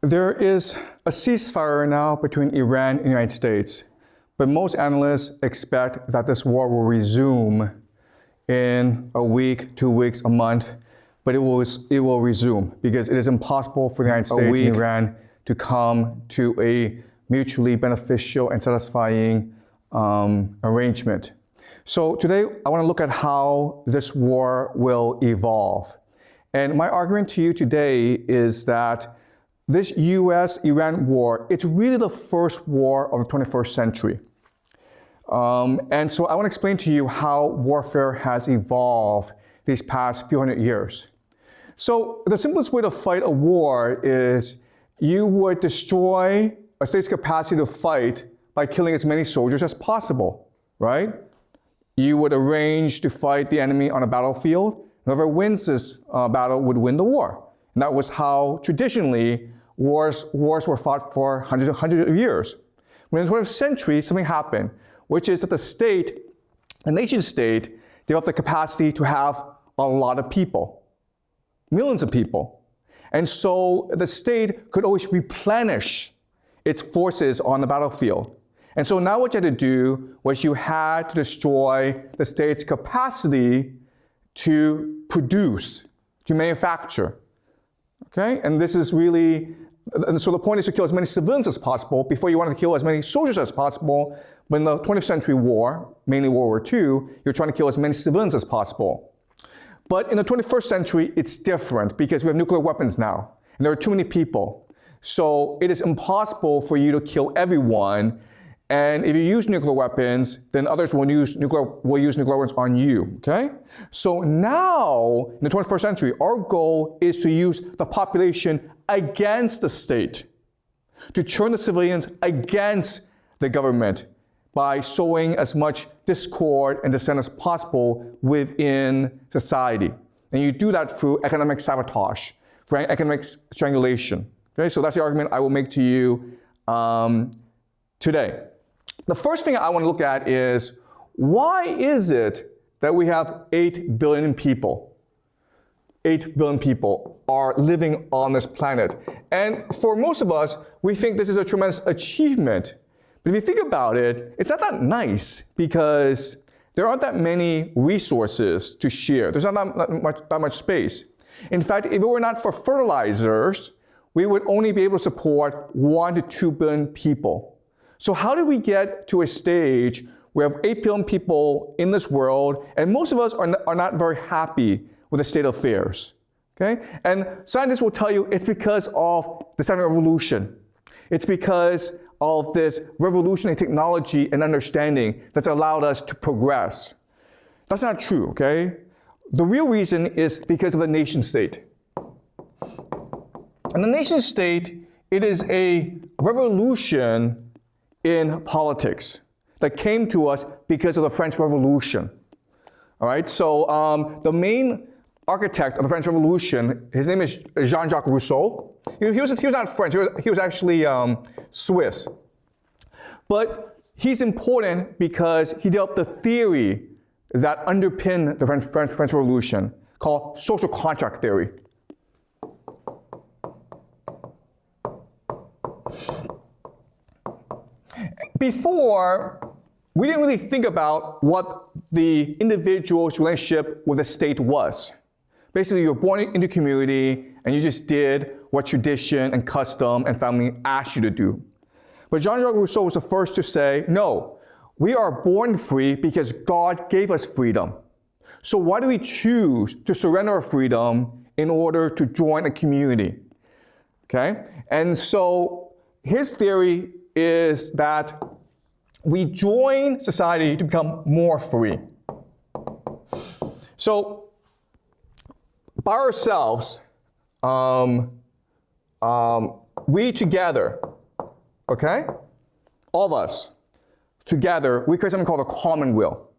There is a ceasefire now between Iran and the United States, but most analysts expect that this war will resume in a week, 2 weeks, a month, but it will resume because it is impossible for the United States and Iran to come to a mutually beneficial and satisfying arrangement. So today I want to look at how this war will evolve. And my argument to you today is that this US-Iran war, it's really the first war of the 21st century. And so I want to explain to you how warfare has evolved these past few hundred years. So the simplest way to fight a war is you would destroy a state's capacity to fight by killing as many soldiers as possible, right? You would arrange to fight the enemy on a battlefield. Whoever wins this battle would win the war. And that was how traditionally wars were fought for hundreds of years. When in the 20th century, something happened, which is that the nation state, developed the capacity to have a lot of people, millions of people. And so the state could always replenish its forces on the battlefield. And so now what you had to do was you had to destroy the state's capacity to produce, to manufacture. Okay? And this is really, and so the point is to kill as many civilians as possible. Before you wanted to kill as many soldiers as possible. But in the 20th century war, mainly World War II, you're trying to kill as many civilians as possible. But in the 21st century, it's different because we have nuclear weapons now. And there are too many people. So it is impossible for you to kill everyone. And if you use nuclear weapons, then others will use nuclear weapons on you, okay? So now, in the 21st century, our goal is to use the population against the state, to turn the civilians against the government by sowing as much discord and dissent as possible within society. And you do that through economic sabotage, through economic strangulation, okay? So that's the argument I will make to you today. The first thing I want to look at is, why is it that we have 8 billion people? 8 billion people are living on this planet. And for most of us, we think this is a tremendous achievement. But if you think about it, it's not that nice because there aren't that many resources to share. There's not that much space. In fact, if it were not for fertilizers, we would only be able to support 1 to 2 billion people. So how did we get to a stage where we have 8 billion people in this world, and most of us are not very happy with the state of affairs, okay? And scientists will tell you it's because of the scientific revolution. It's because of this revolutionary technology and understanding that's allowed us to progress. That's not true, okay? The real reason is because of the nation state. And the nation state, it is a revolution in politics that came to us because of the French Revolution. All right, so the main architect of the French Revolution, his name is Jean-Jacques Rousseau. He was not French, he was actually Swiss. But he's important because he developed the theory that underpinned the French Revolution called social contract theory. Before, we didn't really think about what the individual's relationship with the state was. Basically, you were born into a community and you just did what tradition and custom and family asked you to do. But Jean-Jacques Rousseau was the first to say, no, we are born free because God gave us freedom. So why do we choose to surrender our freedom in order to join a community? Okay? And so his theory is that we join society to become more free. So by ourselves, we together, okay, all of us together, we create something called a common will.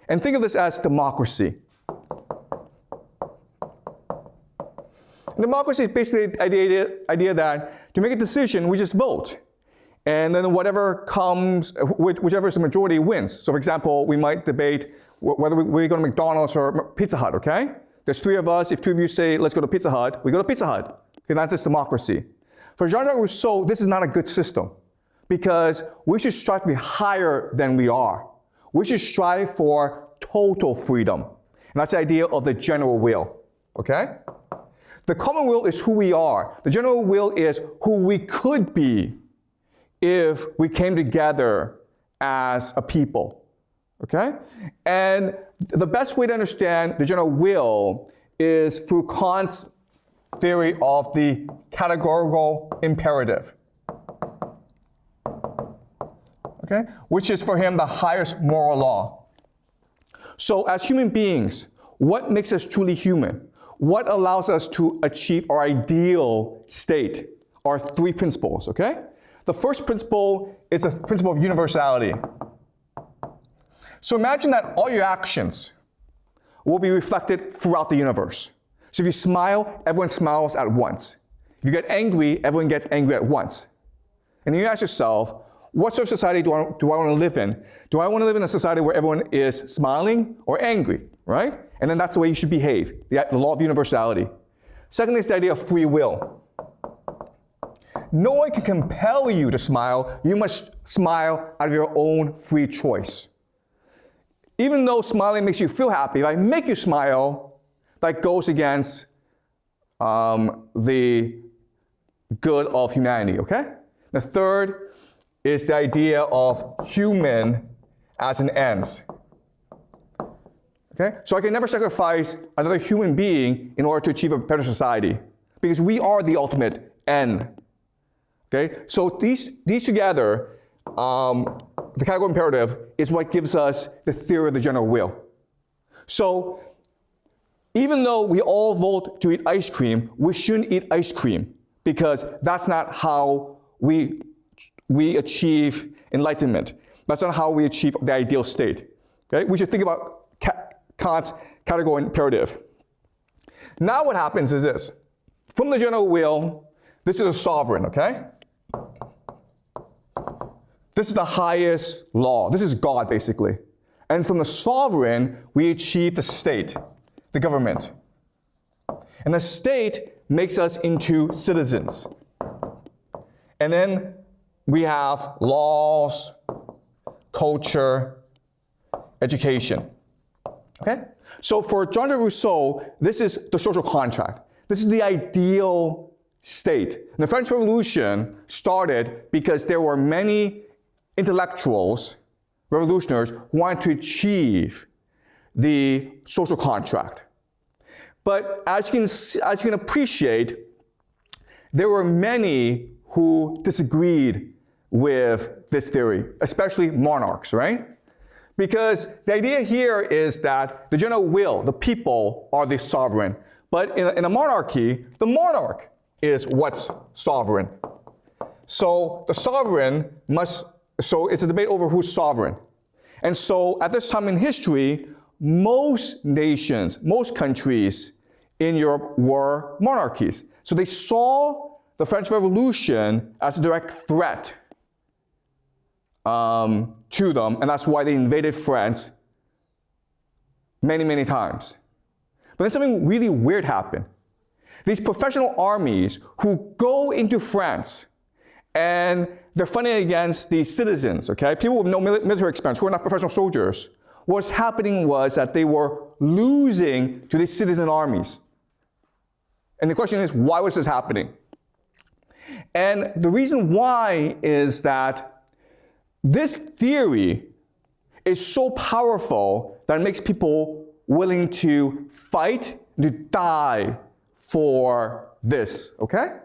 And think of this as democracy. Democracy is basically the idea that to make a decision, we just vote. And then whatever comes, whichever is the majority wins. So for example, we might debate whether we're going to McDonald's or Pizza Hut, okay? There's 3 of us. If 2 of you say, let's go to Pizza Hut, we go to Pizza Hut. Okay, that's just democracy. For Jean-Jacques Rousseau, this is not a good system because we should strive to be higher than we are. We should strive for total freedom. And that's the idea of the general will, okay? The common will is who we are. The general will is who we could be if we came together as a people, okay? And the best way to understand the general will is through Kant's theory of the categorical imperative, okay? Which is for him the highest moral law. So as human beings, what makes us truly human? What allows us to achieve our ideal state are three principles, okay? The first principle is the principle of universality. So imagine that all your actions will be reflected throughout the universe. So if you smile, everyone smiles at once. If you get angry, everyone gets angry at once. And you ask yourself, what sort of society do I want to live in? Do I want to live in a society where everyone is smiling or angry, right? And then that's the way you should behave, the law of universality. Secondly, is the idea of free will. No one can compel you to smile. You must smile out of your own free choice. Even though smiling makes you feel happy, if I make you smile, that goes against the good of humanity, okay? The third is the idea of human as an end. Okay? So I can never sacrifice another human being in order to achieve a better society because we are the ultimate end. Okay? So these together, the categorical imperative is what gives us the theory of the general will. So even though we all vote to eat ice cream, we shouldn't eat ice cream because that's not how we achieve enlightenment. That's not how we achieve the ideal state. Okay? We should think about Kant's categorical imperative. Now what happens is this. From the general will, this is a sovereign, okay? This is the highest law. This is God, basically. And from the sovereign, we achieve the state, the government. And the state makes us into citizens. And then we have laws, culture, education. Okay? So for Jean-Jacques Rousseau, this is the social contract. This is the ideal state. And the French Revolution started because there were many intellectuals, revolutionaries, who wanted to achieve the social contract. But as you can appreciate, there were many who disagreed with this theory, especially monarchs, right? Because the idea here is that the general will, the people, are the sovereign. But in a monarchy, the monarch is what's sovereign. So the sovereign so it's a debate over who's sovereign. And so at this time in history, most nations, most countries in Europe were monarchies. So they saw the French Revolution as a direct threat to them, and that's why they invaded France many, many times. But then something really weird happened. These professional armies who go into France and they're fighting against these citizens, okay? People with no military experience who are not professional soldiers. What's happening was that they were losing to these citizen armies. And the question is, why was this happening? And the reason why is that this theory is so powerful that it makes people willing to fight, to die for this, okay?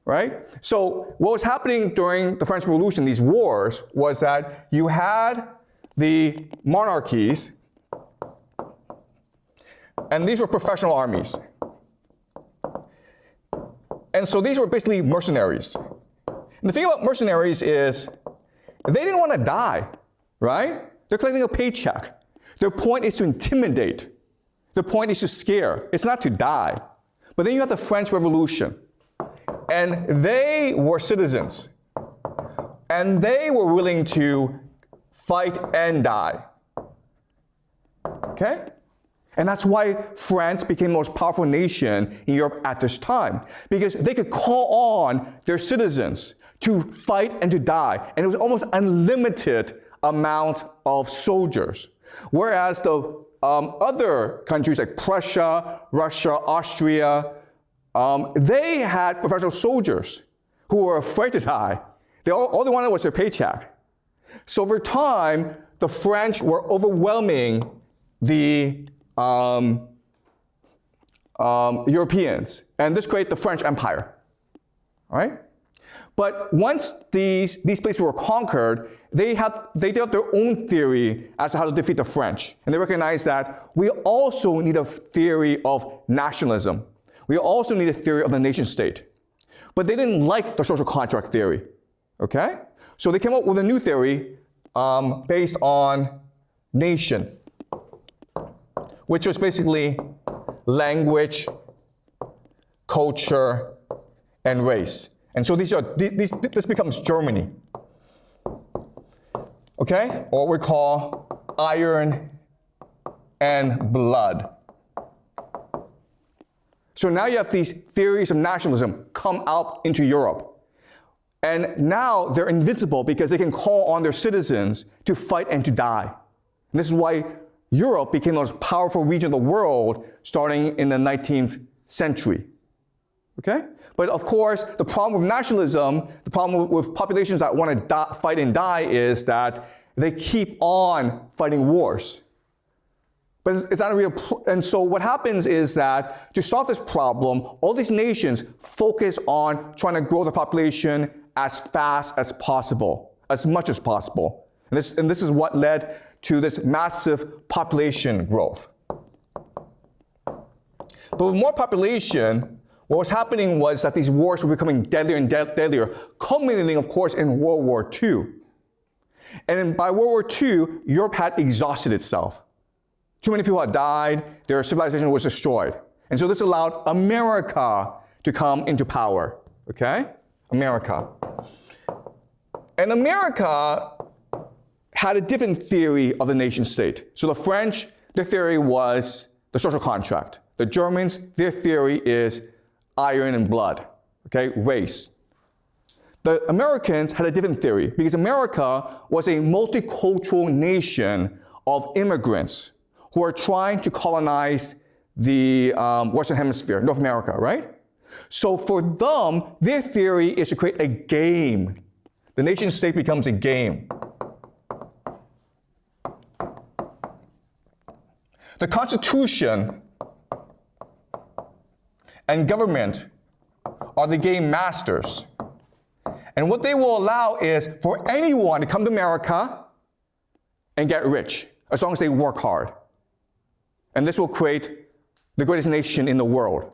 Right? So what was happening during the French Revolution, these wars, was that you had the monarchies, and these were professional armies. And so these were basically mercenaries. And the thing about mercenaries is they didn't want to die, right? They're collecting a paycheck. Their point is to intimidate. Their point is to scare. It's not to die. But then you have the French Revolution. And they were citizens. And they were willing to fight and die. Okay? And that's why France became the most powerful nation in Europe at this time, because they could call on their citizens to fight and to die. And it was almost unlimited amount of soldiers. Whereas the other countries like Prussia, Russia, Austria, they had professional soldiers who were afraid to die. All they wanted was their paycheck. So over time, the French were overwhelming the Europeans, and this created the French Empire. All right? But once these places were conquered, they developed their own theory as to how to defeat the French. And they recognized that we also need a theory of nationalism. We also need a theory of the nation state. But they didn't like the social contract theory. Okay? So they came up with a new theory based on nation, which was basically language, culture, and race. And so this becomes Germany. Okay? Or what we call iron and blood. So now you have these theories of nationalism come out into Europe. And now they're invincible because they can call on their citizens to fight and to die. And this is why Europe became the most powerful region of the world starting in the 19th century. Okay? But of course, the problem with nationalism, the problem with populations that want to fight and die is that they keep on fighting wars. But it's not a real, and so what happens is that to solve this problem, all these nations focus on trying to grow the population as fast as possible, as much as possible. And this is what led to this massive population growth. But with more population, what was happening was that these wars were becoming deadlier and deadlier, culminating, of course, in World War II. And by World War II, Europe had exhausted itself. Too many people had died, their civilization was destroyed. And so this allowed America to come into power, okay? America. And America had a different theory of the nation state. So the French, their theory was the social contract. The Germans, their theory is iron and blood, okay, race. The Americans had a different theory because America was a multicultural nation of immigrants who are trying to colonize the Western Hemisphere, North America, right? So for them, their theory is to create a game. The nation state becomes a game. The Constitution and government are the game masters. And what they will allow is for anyone to come to America and get rich, as long as they work hard. And this will create the greatest nation in the world.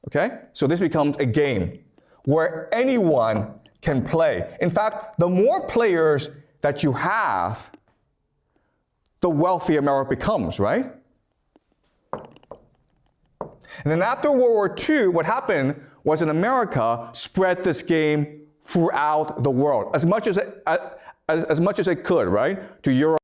Okay? So this becomes a game where anyone can play. In fact, the more players that you have, the wealthier America becomes, right? And then after World War II, what happened was that America spread this game throughout the world, as much as it could, right? To Europe.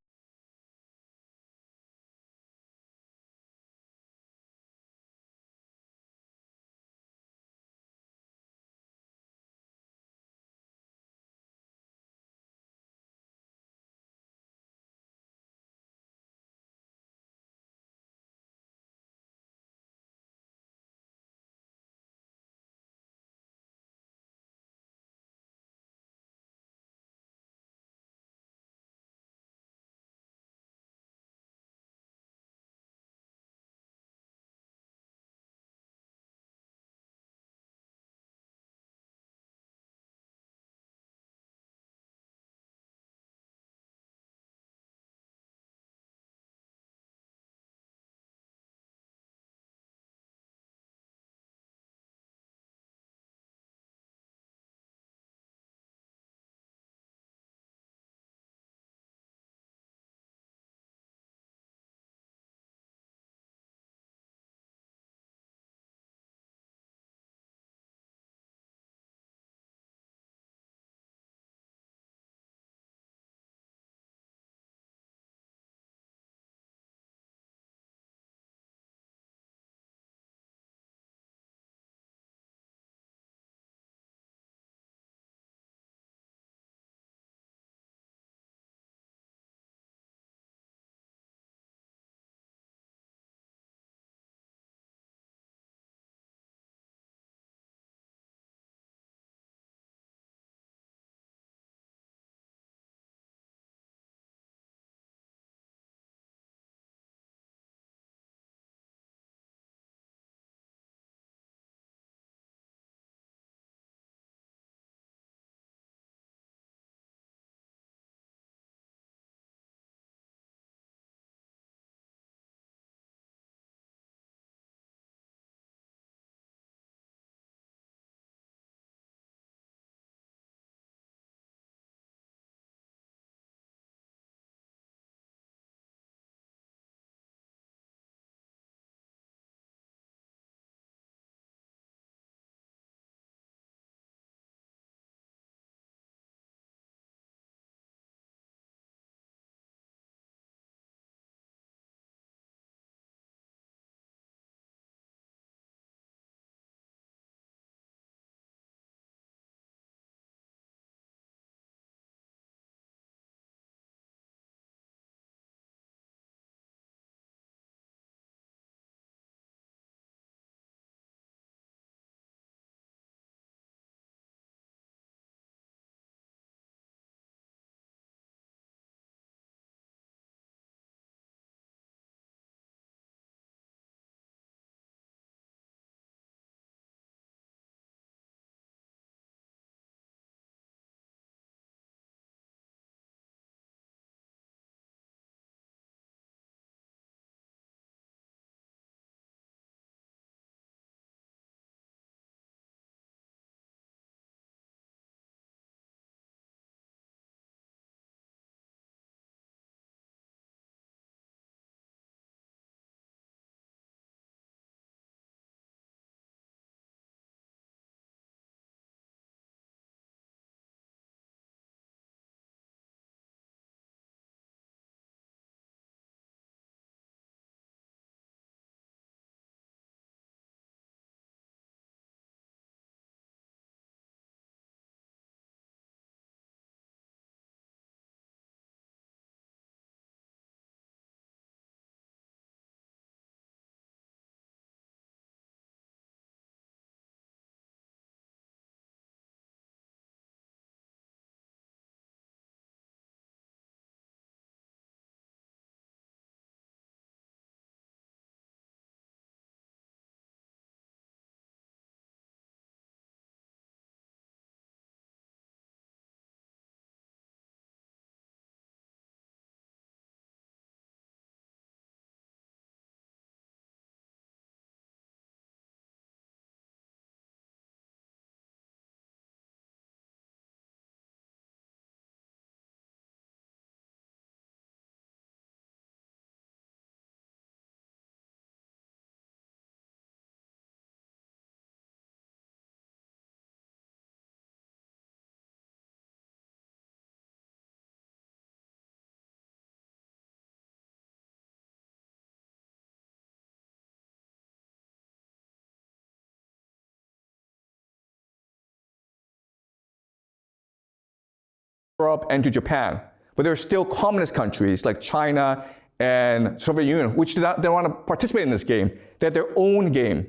Europe and to Japan. But there are still communist countries like China and Soviet Union, which they want to participate in this game. They had their own game.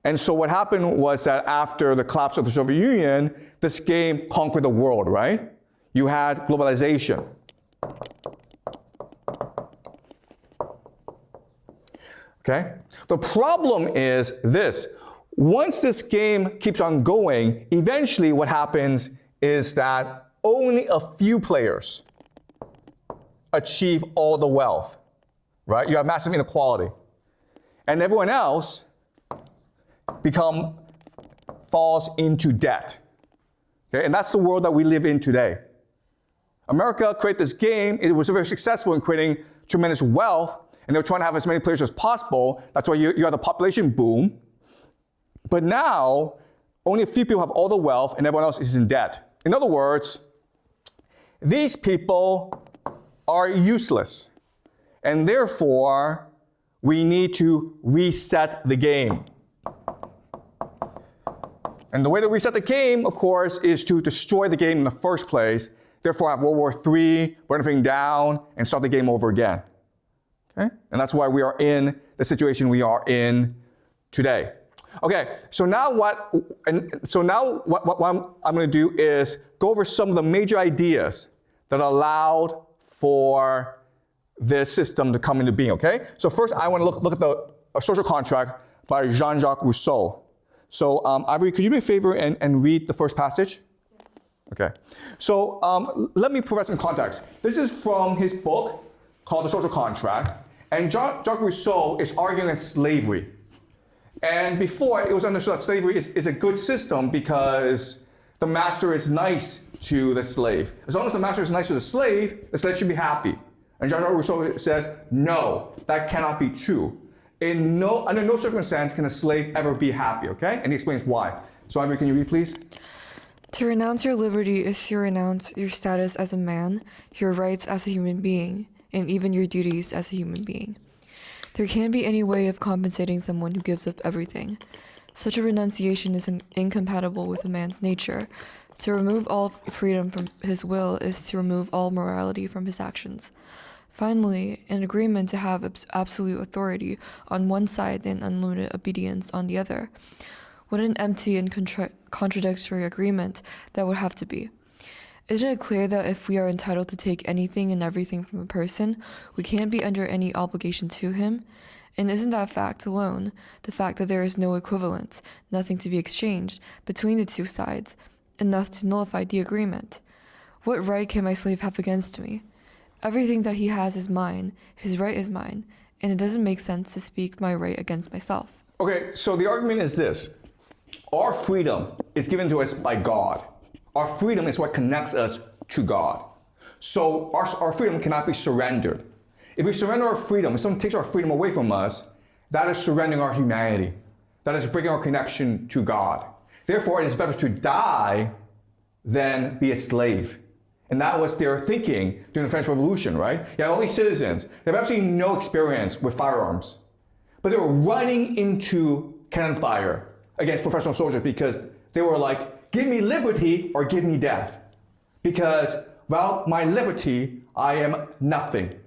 And so what happened was that after the collapse of the Soviet Union, this game conquered the world, right? You had globalization. Okay? The problem is this. Once this game keeps on going, eventually what happens is that only a few players achieve all the wealth, right? You have massive inequality. And everyone else falls into debt. Okay? And that's the world that we live in today. America created this game. It was very successful in creating tremendous wealth, and they were trying to have as many players as possible. That's why you had the population boom. But now, only a few people have all the wealth, and everyone else is in debt. In other words, these people are useless, and therefore, we need to reset the game. And the way to reset the game, of course, is to destroy the game in the first place, therefore have World War III, burn everything down, and start the game over again. Okay? And that's why we are in the situation we are in today. Okay, so now what I'm going to do is go over some of the major ideas that allowed for this system to come into being, okay? So first I want to look at the social contract by Jean-Jacques Rousseau. So Ivory, could you do me a favor and read the first passage? Okay, so let me provide some context. This is from his book called The Social Contract, and Jean-Jacques Rousseau is arguing against slavery. And before, it was understood that slavery is a good system because the master is nice to the slave. As long as the master is nice to the slave should be happy. And Jean-Jacques Rousseau says, no, that cannot be true. Under no circumstance can a slave ever be happy, okay? And he explains why. So Ivory, can you read, please? To renounce your liberty is to renounce your status as a man, your rights as a human being, and even your duties as a human being. There can't be any way of compensating someone who gives up everything. Such a renunciation is incompatible with a man's nature. To remove all freedom from his will is to remove all morality from his actions. Finally, an agreement to have absolute authority on one side and unlimited obedience on the other. What an empty and contradictory agreement that would have to be. Isn't it clear that if we are entitled to take anything and everything from a person, we can't be under any obligation to him? And isn't that fact alone, the fact that there is no equivalence, nothing to be exchanged, between the two sides, enough to nullify the agreement? What right can my slave have against me? Everything that he has is mine, his right is mine, and it doesn't make sense to speak my right against myself. Okay, so the argument is this. Our freedom is given to us by God. Our freedom is what connects us to God. So our freedom cannot be surrendered. If we surrender our freedom, if someone takes our freedom away from us, that is surrendering our humanity. That is breaking our connection to God. Therefore, it is better to die than be a slave. And that was their thinking during the French Revolution, right? You had all these citizens. They have absolutely no experience with firearms. But they were running into cannon fire against professional soldiers because they were like, give me liberty or give me death. Because without my liberty, I am nothing.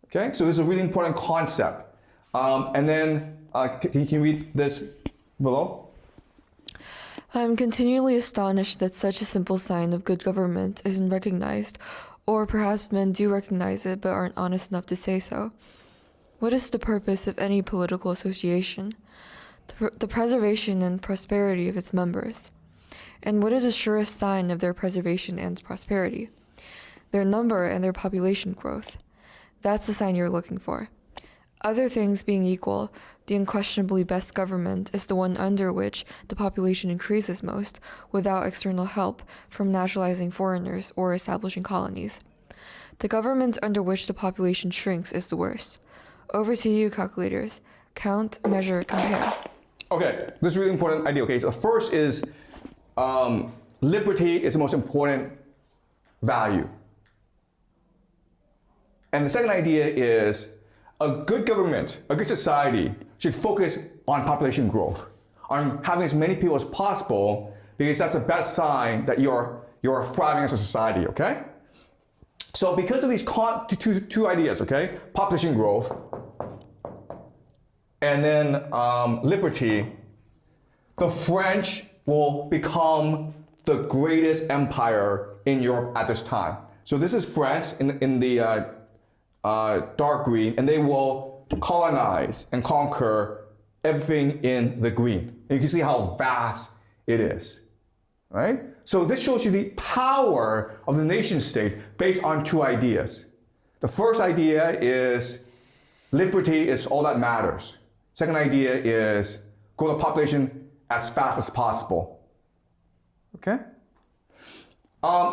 Okay, so this is a really important concept. And then, can you read this below? I am continually astonished that such a simple sign of good government isn't recognized, or perhaps men do recognize it but aren't honest enough to say so. What is the purpose of any political association? The preservation and prosperity of its members. And what is the surest sign of their preservation and prosperity? Their number and their population growth. That's the sign you're looking for. Other things being equal, the unquestionably best government is the one under which the population increases most without external help from naturalizing foreigners or establishing colonies. The government under which the population shrinks is the worst. Over to you, calculators. Count, measure, compare. Okay, this is a really important idea. Okay, so first is liberty is the most important value. And the second idea is a good government, a good society should focus on population growth, on having as many people as possible, because that's the best sign that you're you're thriving as a society, okay? So because of these two ideas, okay, population growth and then liberty, the French will become the greatest empire in Europe at this time. So this is France in the dark green, and they will colonize and conquer everything in the green. And you can see how vast it is, right? So this shows you the power of the nation state based on two ideas. The first idea is liberty is all that matters. Second idea is grow the population as fast as possible. Okay?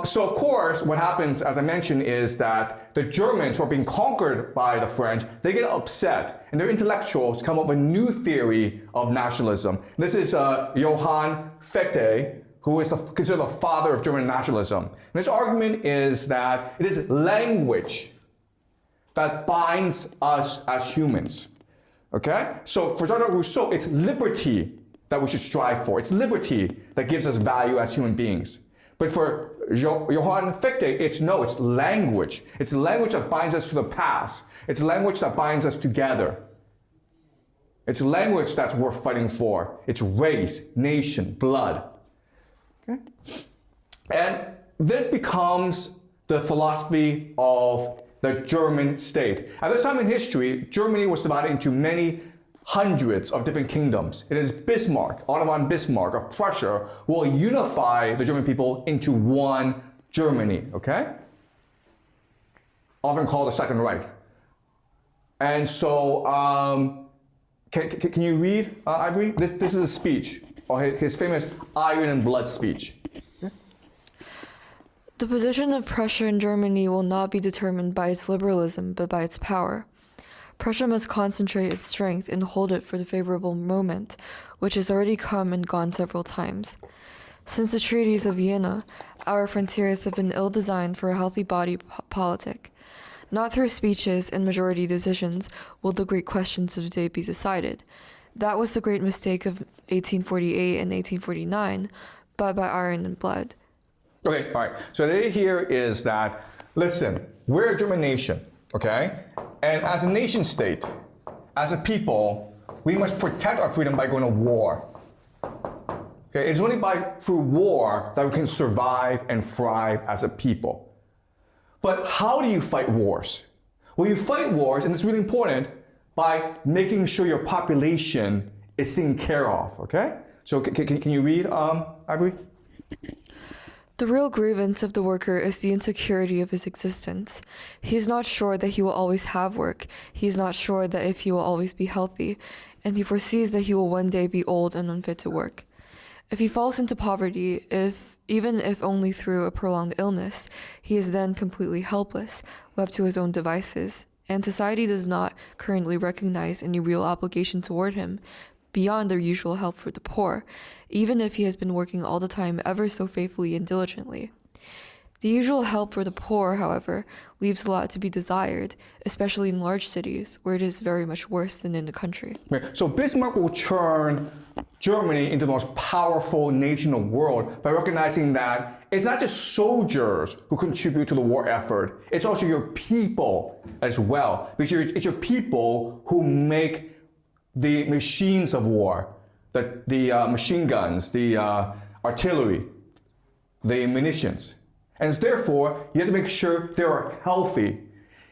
So of course, what happens, as I mentioned, is that the Germans who are being conquered by the French, they get upset, and their intellectuals come up with a new theory of nationalism. And this is Johann Fichte, who is considered the father of German nationalism. And his argument is that it is language that binds us as humans. Okay? So for Jean-Jacques Rousseau, it's liberty that we should strive for. It's liberty that gives us value as human beings. But for Johann Fichte, it's language. It's language that binds us to the past. It's language that binds us together. It's language that's worth fighting for. It's race, nation, blood. Okay? And this becomes the philosophy of the German state. At this time in history, Germany was divided into many hundreds of different kingdoms. It is Bismarck, Otto von Bismarck of Prussia, who will unify the German people into one Germany, okay? Often called the Second Reich. And so, can you read, Ivory? This is a speech, or his famous Iron and Blood speech. The position of Prussia in Germany will not be determined by its liberalism, but by its power. Prussia must concentrate its strength and hold it for the favorable moment, which has already come and gone several times. Since the treaties of Vienna, our frontiers have been ill-designed for a healthy body politic. Not through speeches and majority decisions will the great questions of the day be decided. That was the great mistake of 1848 and 1849, but by iron and blood. Okay, all right. So the idea here is that, listen, we're a German nation, okay? And as a nation state, as a people, we must protect our freedom by going to war. Okay, it's only through war that we can survive and thrive as a people. But how do you fight wars? Well, you fight wars, and it's really important, by making sure your population is taken care of, okay? So can you read, Ivory? The real grievance of the worker is the insecurity of his existence. He is not sure that he will always have work. He is not sure that if he will always be healthy, and he foresees that he will one day be old and unfit to work. If he falls into poverty, even if only through a prolonged illness, he is then completely helpless, left to his own devices, and society does not currently recognize any real obligation toward him, beyond their usual help for the poor, even if he has been working all the time ever so faithfully and diligently. The usual help for the poor, however, leaves a lot to be desired, especially in large cities, where it is very much worse than in the country. So Bismarck will turn Germany into the most powerful nation in the world by recognizing that it's not just soldiers who contribute to the war effort, it's also your people as well, because it's your people who make the machines of war, the machine guns, the artillery, the munitions. And therefore, you have to make sure they are healthy.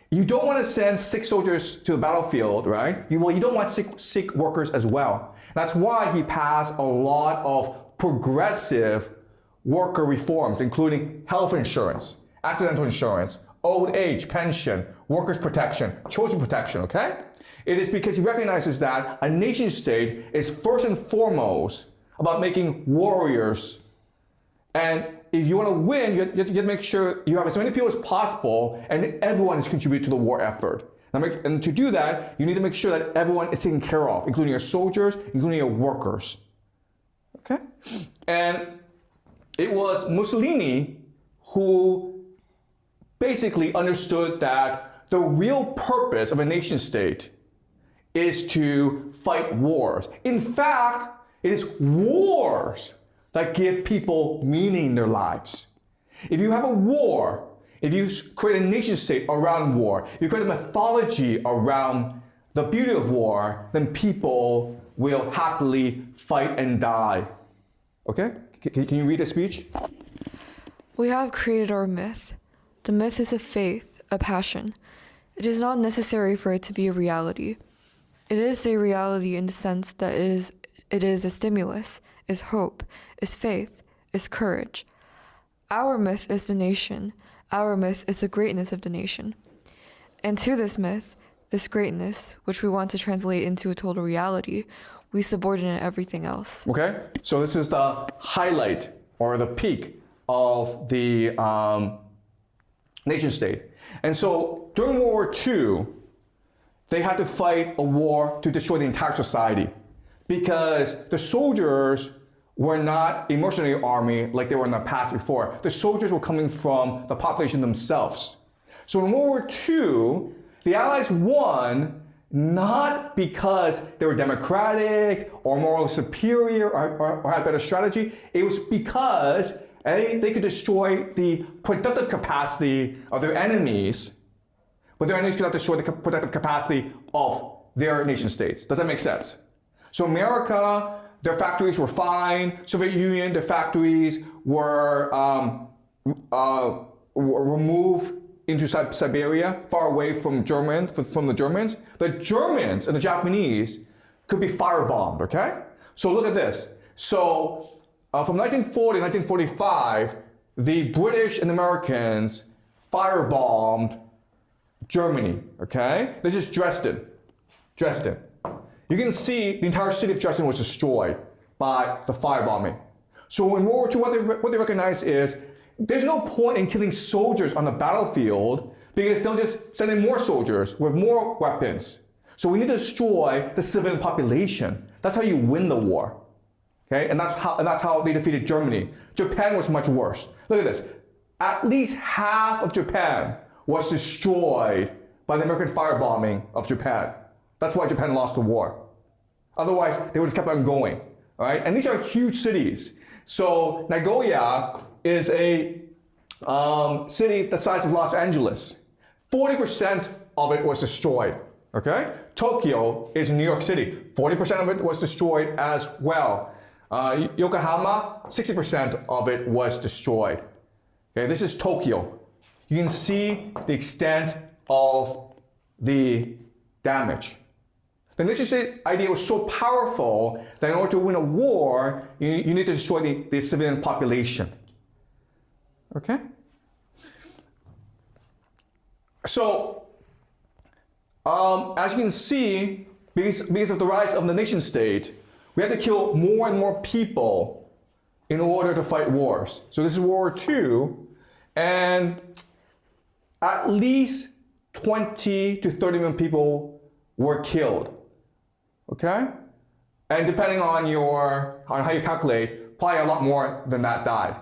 You don't want to send sick soldiers to the battlefield, right? You don't want sick workers as well. That's why he passed a lot of progressive worker reforms, including health insurance, accidental insurance, old age pension, workers' protection, children protection, okay? It is because he recognizes that a nation state is first and foremost about making warriors. And if you want to win, you have to make sure you have as many people as possible and everyone is contributing to the war effort. And to do that, you need to make sure that everyone is taken care of, including your soldiers, including your workers. Okay? And it was Mussolini who basically understood that the real purpose of a nation state is to fight wars. In fact, it is wars that give people meaning in their lives. If you have a war, if you create a nation state around war, you create a mythology around the beauty of war, then people will happily fight and die. Okay? Can you read the speech? We have created our myth. The myth is a faith, a passion. It is not necessary for it to be a reality. It is a reality in the sense that it is a stimulus, is hope, is faith, is courage. Our myth is the nation. Our myth is the greatness of the nation. And to this myth, this greatness, which we want to translate into a total reality, we subordinate everything else. Okay? So this is the highlight or the peak of the nation state. And so during World War II, they had to fight a war to destroy the entire society because the soldiers were not a mercenary army like they were in the past before. The soldiers were coming from the population themselves. So in World War II, the Allies won not because they were democratic or morally superior or had better strategy. It was because they could destroy the productive capacity of their enemies, but their enemies could not destroy the productive capacity of their nation states. Does that make sense? So America, their factories were fine. Soviet Union, their factories were removed into Siberia, far away from the Germans. The Germans and the Japanese could be firebombed, okay? So look at this. So from 1940 to 1945, the British and Americans firebombed Germany, okay? This is Dresden. Dresden. You can see the entire city of Dresden was destroyed by the firebombing. So in World War II, what they recognize is there's no point in killing soldiers on the battlefield because they'll just send in more soldiers with more weapons. So we need to destroy the civilian population. That's how you win the war. Okay? And that's how they defeated Germany. Japan was much worse. Look at this. At least half of Japan was destroyed by the American firebombing of Japan. That's why Japan lost the war. Otherwise, they would have kept on going. All right? And these are huge cities. So Nagoya is a city the size of Los Angeles. 40% of it was destroyed. Okay? Tokyo is New York City. 40% of it was destroyed as well. Yokohama, 60% of it was destroyed. Okay, this is Tokyo. You can see the extent of the damage. The nation state idea was so powerful that in order to win a war, you need to destroy the civilian population. Okay? So, as you can see, because of the rise of the nation state, we have to kill more and more people in order to fight wars. So this is World War II, and at least 20 to 30 million people were killed. Okay? And depending on how you calculate, probably a lot more than that died.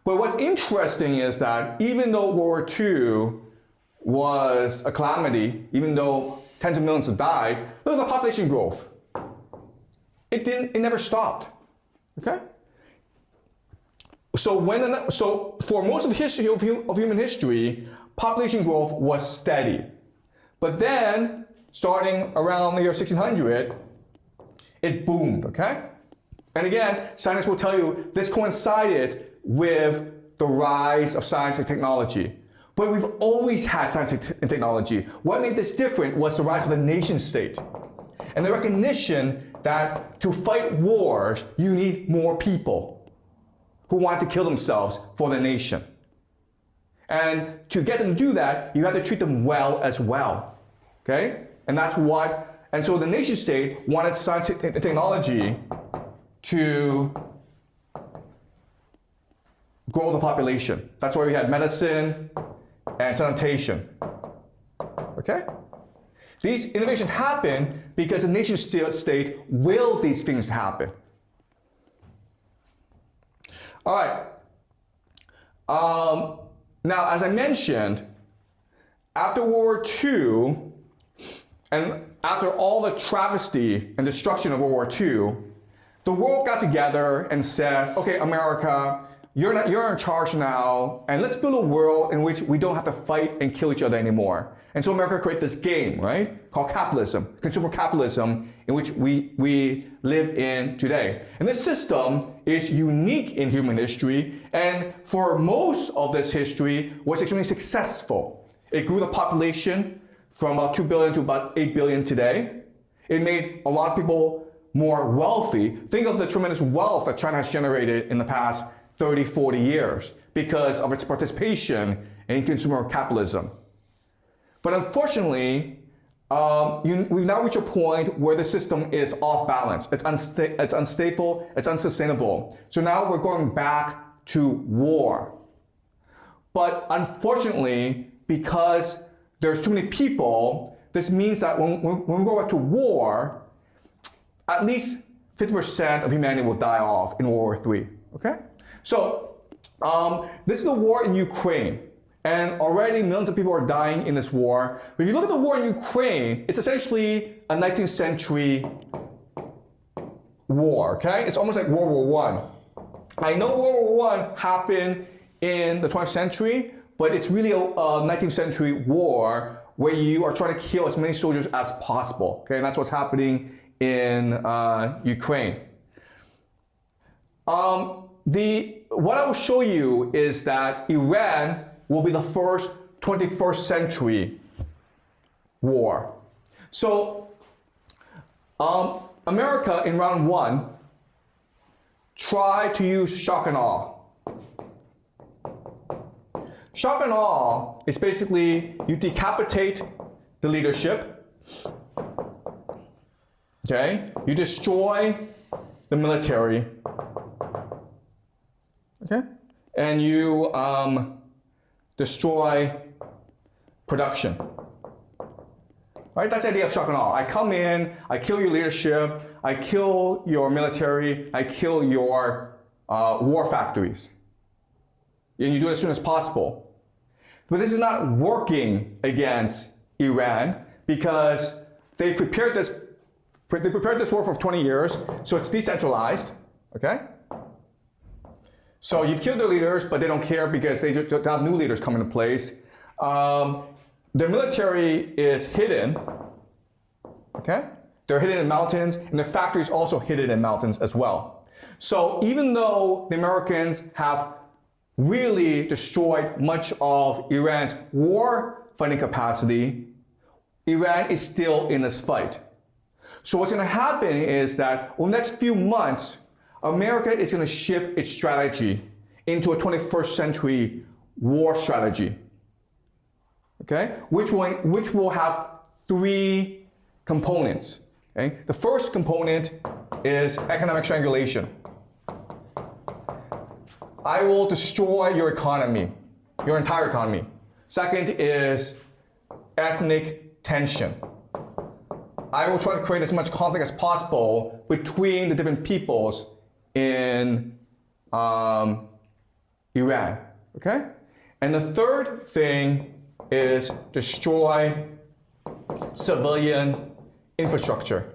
But what's interesting is that even though World War II was a calamity, even though tens of millions have died, look at the population growth. It never stopped. Okay? So for most of history of human history, population growth was steady. But then, starting around the year 1600, it boomed, okay? And again, scientists will tell you this coincided with the rise of science and technology. But we've always had science and technology. What made this different was the rise of the nation state and the recognition that to fight wars, you need more people who want to kill themselves for the nation. And to get them to do that, you have to treat them well as well. Okay? And so the nation state wanted science and technology to grow the population. That's why we had medicine and sanitation. Okay? These innovations happen because the nation state willed these things to happen. All right. Now, as I mentioned, after World War II, and after all the travesty and destruction of World War II, the world got together and said, okay, America, you're in charge now, and let's build a world in which we don't have to fight and kill each other anymore. And so America created this game, right, called capitalism, consumer capitalism, in which we live in today. And this system is unique in human history, and for most of this history was extremely successful. It grew the population from about 2 billion to about 8 billion today. It made a lot of people more wealthy. Think of the tremendous wealth that China has generated in the past 30, 40 years because of its participation in consumer capitalism. But unfortunately, we've now reached a point where the system is off balance. It's unstable, it's unsustainable. So now we're going back to war. But unfortunately, because there's too many people, this means that when we go back to war, at least 50% of humanity will die off in World War III, okay? So this is the war in Ukraine. And already millions of people are dying in this war. But if you look at the war in Ukraine, it's essentially a 19th century war, okay? It's almost like World War I. I know World War I happened in the 20th century, but it's really a 19th century war where you are trying to kill as many soldiers as possible, okay? And that's what's happening in Ukraine. What I will show you is that Iran will be the first 21st century war. So America in round one tried to use shock and awe. Shock and awe is basically you decapitate the leadership, okay? You destroy the military, okay? And you destroy production. Right? That's the idea of shock and awe. I come in, I kill your leadership, I kill your military, I kill your war factories. And you do it as soon as possible. But this is not working against Iran because they prepared this war for 20 years, so it's decentralized, okay? So you've killed their leaders, but they don't care because they have new leaders come into place. Their military is hidden, okay? They're hidden in mountains, and their factories also hidden in mountains as well. So even though the Americans have really destroyed much of Iran's war fighting capacity, Iran is still in this fight. So what's going to happen is that over the next few months, America is going to shift its strategy into a 21st century war strategy, okay? Which will have three components, okay? The first component is economic strangulation. I will destroy your economy, your entire economy. Second is ethnic tension. I will try to create as much conflict as possible between the different peoples in Iran, okay? And the third thing is destroy civilian infrastructure.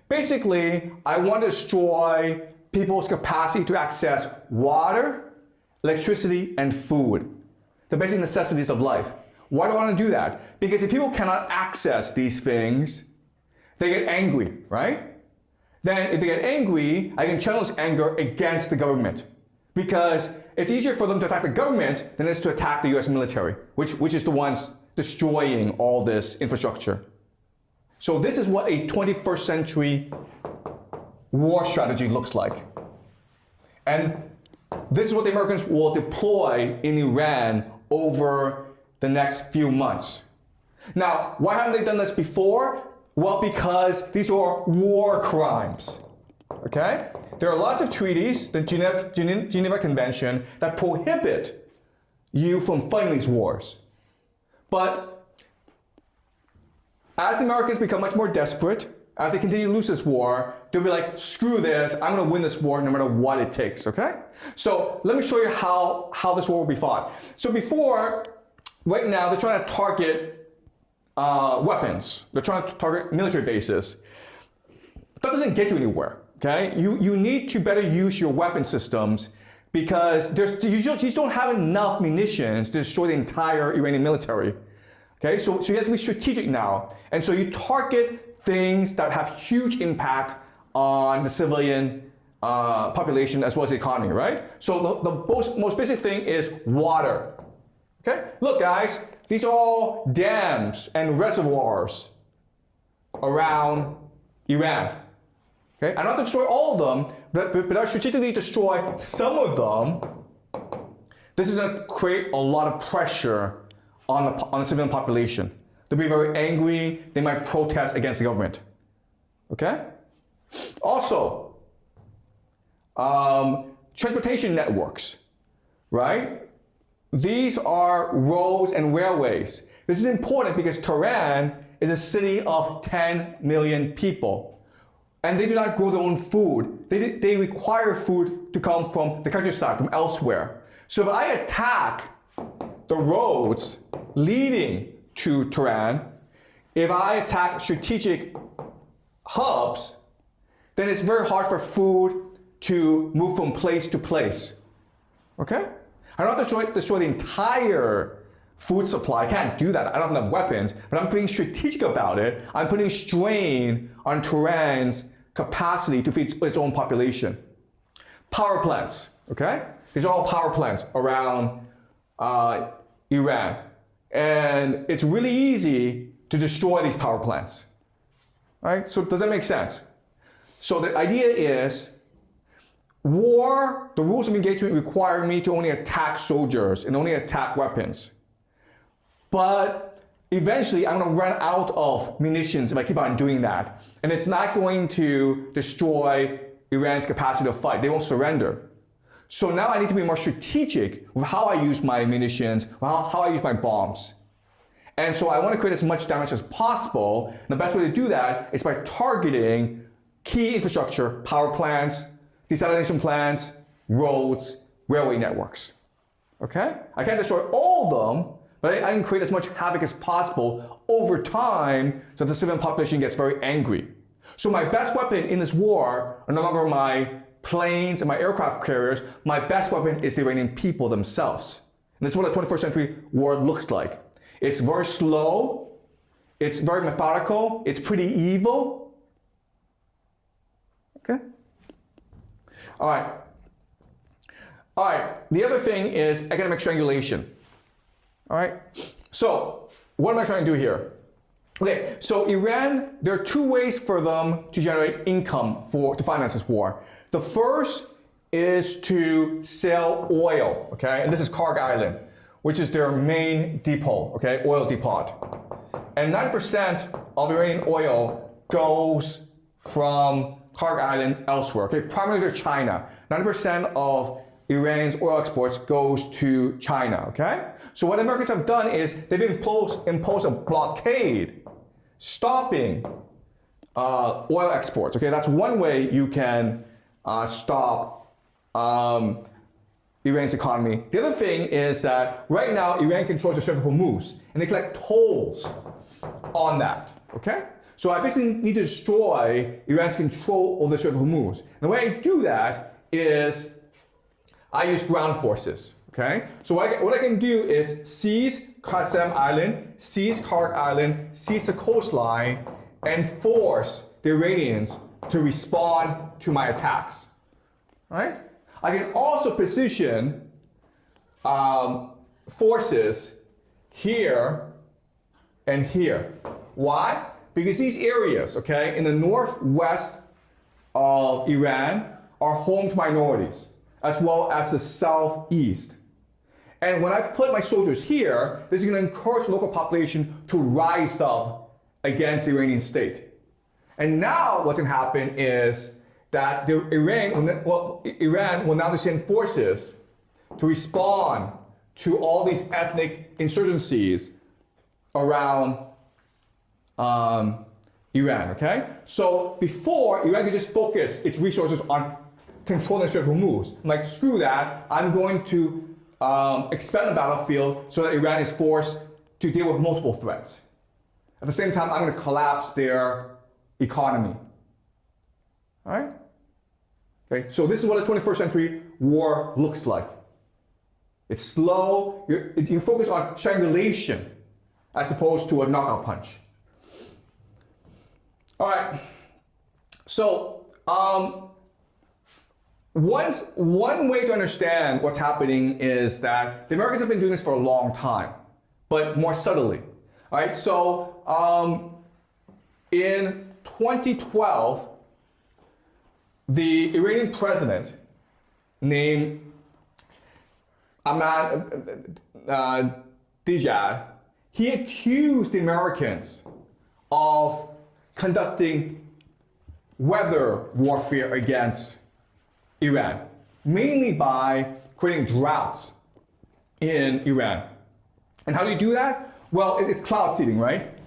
Basically, I want to destroy people's capacity to access water, electricity, and food, the basic necessities of life. Why do I want to do that? Because if people cannot access these things, they get angry, right? Then if they get angry, I can channel this anger against the government because it's easier for them to attack the government than it is to attack the US military, which is the ones destroying all this infrastructure. So this is what a 21st century war strategy looks like. And this is what the Americans will deploy in Iran over the next few months. Now, why haven't they done this before? Well, because these are war crimes, okay? There are lots of treaties, the Geneva Convention, that prohibit you from fighting these wars. But as the Americans become much more desperate, as they continue to lose this war, they'll be like, screw this, I'm gonna win this war no matter what it takes, okay? So let me show you how this war will be fought. So right now, they're trying to target weapons. They're trying to target military bases. That doesn't get you anywhere, okay? You need to better use your weapon systems because you just don't have enough munitions to destroy the entire Iranian military. Okay, so you have to be strategic now. And so you target things that have huge impact on the civilian population as well as the economy, right? So the most basic thing is water. Okay, look guys, these are all dams and reservoirs around Iran. Okay, I don't have to destroy all of them, but I strategically destroy some of them. This is going to create a lot of pressure on the civilian population. They'll be very angry, they might protest against the government. Okay? Also, transportation networks, right? These are roads and railways. This is important because Tehran is a city of 10 million people. And they do not grow their own food. They require food to come from the countryside, from elsewhere. So if I attack the roads leading to Tehran, if I attack strategic hubs, then it's very hard for food to move from place to place. Okay? I don't have to destroy the entire food supply. I can't do that. I don't have enough weapons, but I'm being strategic about it. I'm putting strain on Tehran's capacity to feed its own population. Power plants, okay? These are all power plants around Iran. And it's really easy to destroy these power plants. All right? So does that make sense? So the idea is war, the rules of engagement require me to only attack soldiers and only attack weapons. But eventually I'm going to run out of munitions if I keep on doing that. And it's not going to destroy Iran's capacity to fight. They won't surrender. So now I need to be more strategic with how I use my munitions, how I use my bombs. And so I want to create as much damage as possible. And the best way to do that is by targeting key infrastructure, power plants, desalination plants, roads, railway networks. Okay? I can't destroy all of them, but I can create as much havoc as possible over time so the civilian population gets very angry. So my best weapon in this war are no longer my planes and my aircraft carriers. My best weapon is the Iranian people themselves. And this is what a 21st century war looks like. It's very slow, it's very methodical, it's pretty evil. Okay? All right, the other thing is economic strangulation. All right, so what am I trying to do here? Okay, so Iran, there are two ways for them to generate income to finance this war. The first is to sell oil, okay? And this is Karg Island, which is their main depot, okay? Oil depot. And 90% of Iranian oil goes from Karg Island elsewhere, okay? Primarily to China. 90% of Iran's oil exports goes to China, okay? So what Americans have done is they've imposed a blockade stopping oil exports, okay? That's one way you can stop Iran's economy. The other thing is that right now Iran controls the Strait of Hormuz and they collect tolls on that, okay? So I basically need to destroy Iran's control over the Strait of Hormuz. And the way I do that is I use ground forces, okay? So what I can do is seize Qasem Island, seize Karg Island, seize the coastline, and force the Iranians to respond to my attacks, right? I can also position forces here and here. Why? Because these areas, okay, in the northwest of Iran are home to minorities, as well as the southeast. And when I put my soldiers here, this is going to encourage the local population to rise up against the Iranian state. And now what's going to happen is that Iran will now send forces to respond to all these ethnic insurgencies around Iran, okay? So before, Iran could just focus its resources on controlling the Strait of Hormuz. I'm like, screw that, I'm going to expand the battlefield so that Iran is forced to deal with multiple threats. At the same time, I'm going to collapse their economy. All right? Okay? So this is what a 21st century war looks like. It's slow. You focus on strangulation as opposed to a knockout punch. All right. So one way to understand what's happening is that the Americans have been doing this for a long time, but more subtly. All right. So in 2012, the Iranian president named Ahmadinejad, he accused the Americans of conducting weather warfare against Iran, mainly by creating droughts in Iran. And how do you do that? Well, it's cloud seeding, right?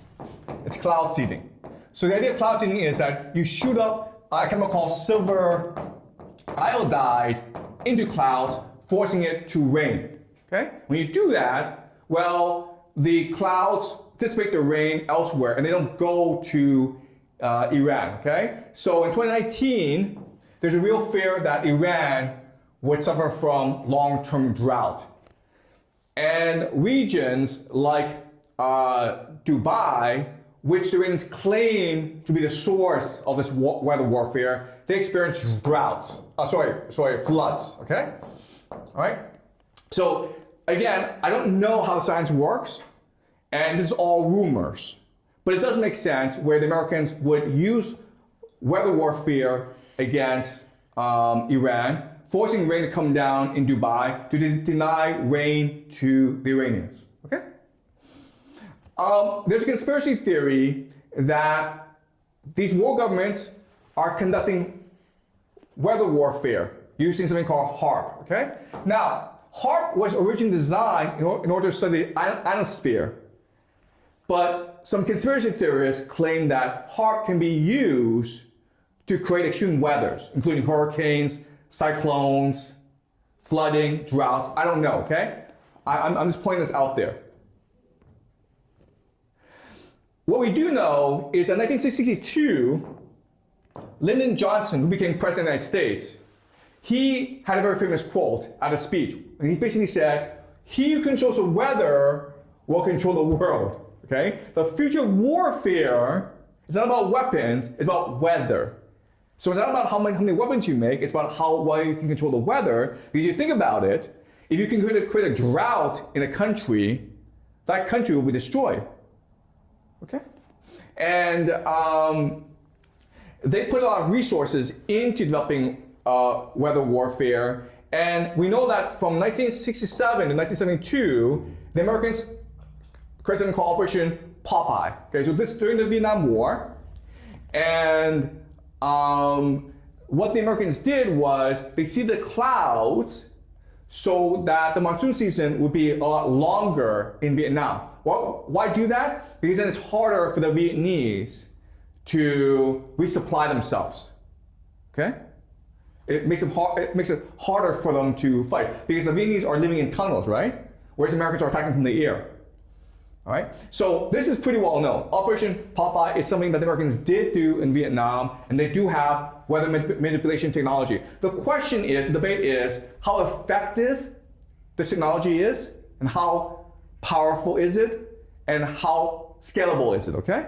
It's cloud seeding. So the idea of cloud seeding is that you shoot up a chemical called silver iodide into clouds, forcing it to rain. Okay? When you do that, well, the clouds dissipate the rain elsewhere, and they don't go to Iran. Okay? So in 2019, there's a real fear that Iran would suffer from long-term drought. And regions like Dubai, which the Iranians claim to be the source of this weather warfare, they experience droughts. Floods. Okay? All right? So again, I don't know how the science works, and this is all rumors. But it does make sense where the Americans would use weather warfare against Iran, forcing rain to come down in Dubai to deny rain to the Iranians. Okay? There's a conspiracy theory that these world governments are conducting weather warfare using something called HARP. Okay? Now, HARP was originally designed in order to study the ionosphere, but some conspiracy theorists claim that HARP can be used to create extreme weathers, including hurricanes, cyclones, flooding, droughts. I don't know, okay? I'm just pointing this out there. What we do know is that in 1962, Lyndon Johnson, who became president of the United States, he had a very famous quote at a speech. And he basically said, "He who controls the weather will control the world." Okay? The future of warfare is not about weapons, it's about weather. So it's not about how many weapons you make, it's about how well you can control the weather. Because you think about it, if you can create a drought in a country, that country will be destroyed. Okay? And they put a lot of resources into developing weather warfare. And we know that from 1967 to 1972, the Americans created something called Operation Popeye. Okay, so this is during the Vietnam War. And what the Americans did was they see the clouds so that the monsoon season would be a lot longer in Vietnam. Well, why do that? Because then it's harder for the Vietnamese to resupply themselves. Okay? It makes it harder for them to fight because the Vietnamese are living in tunnels, right? Whereas the Americans are attacking from the air. All right? So this is pretty well known. Operation Popeye is something that the Americans did do in Vietnam, and they do have weather manipulation technology. The question is, the debate is, how effective this technology is, and how powerful is it, and how scalable is it, okay?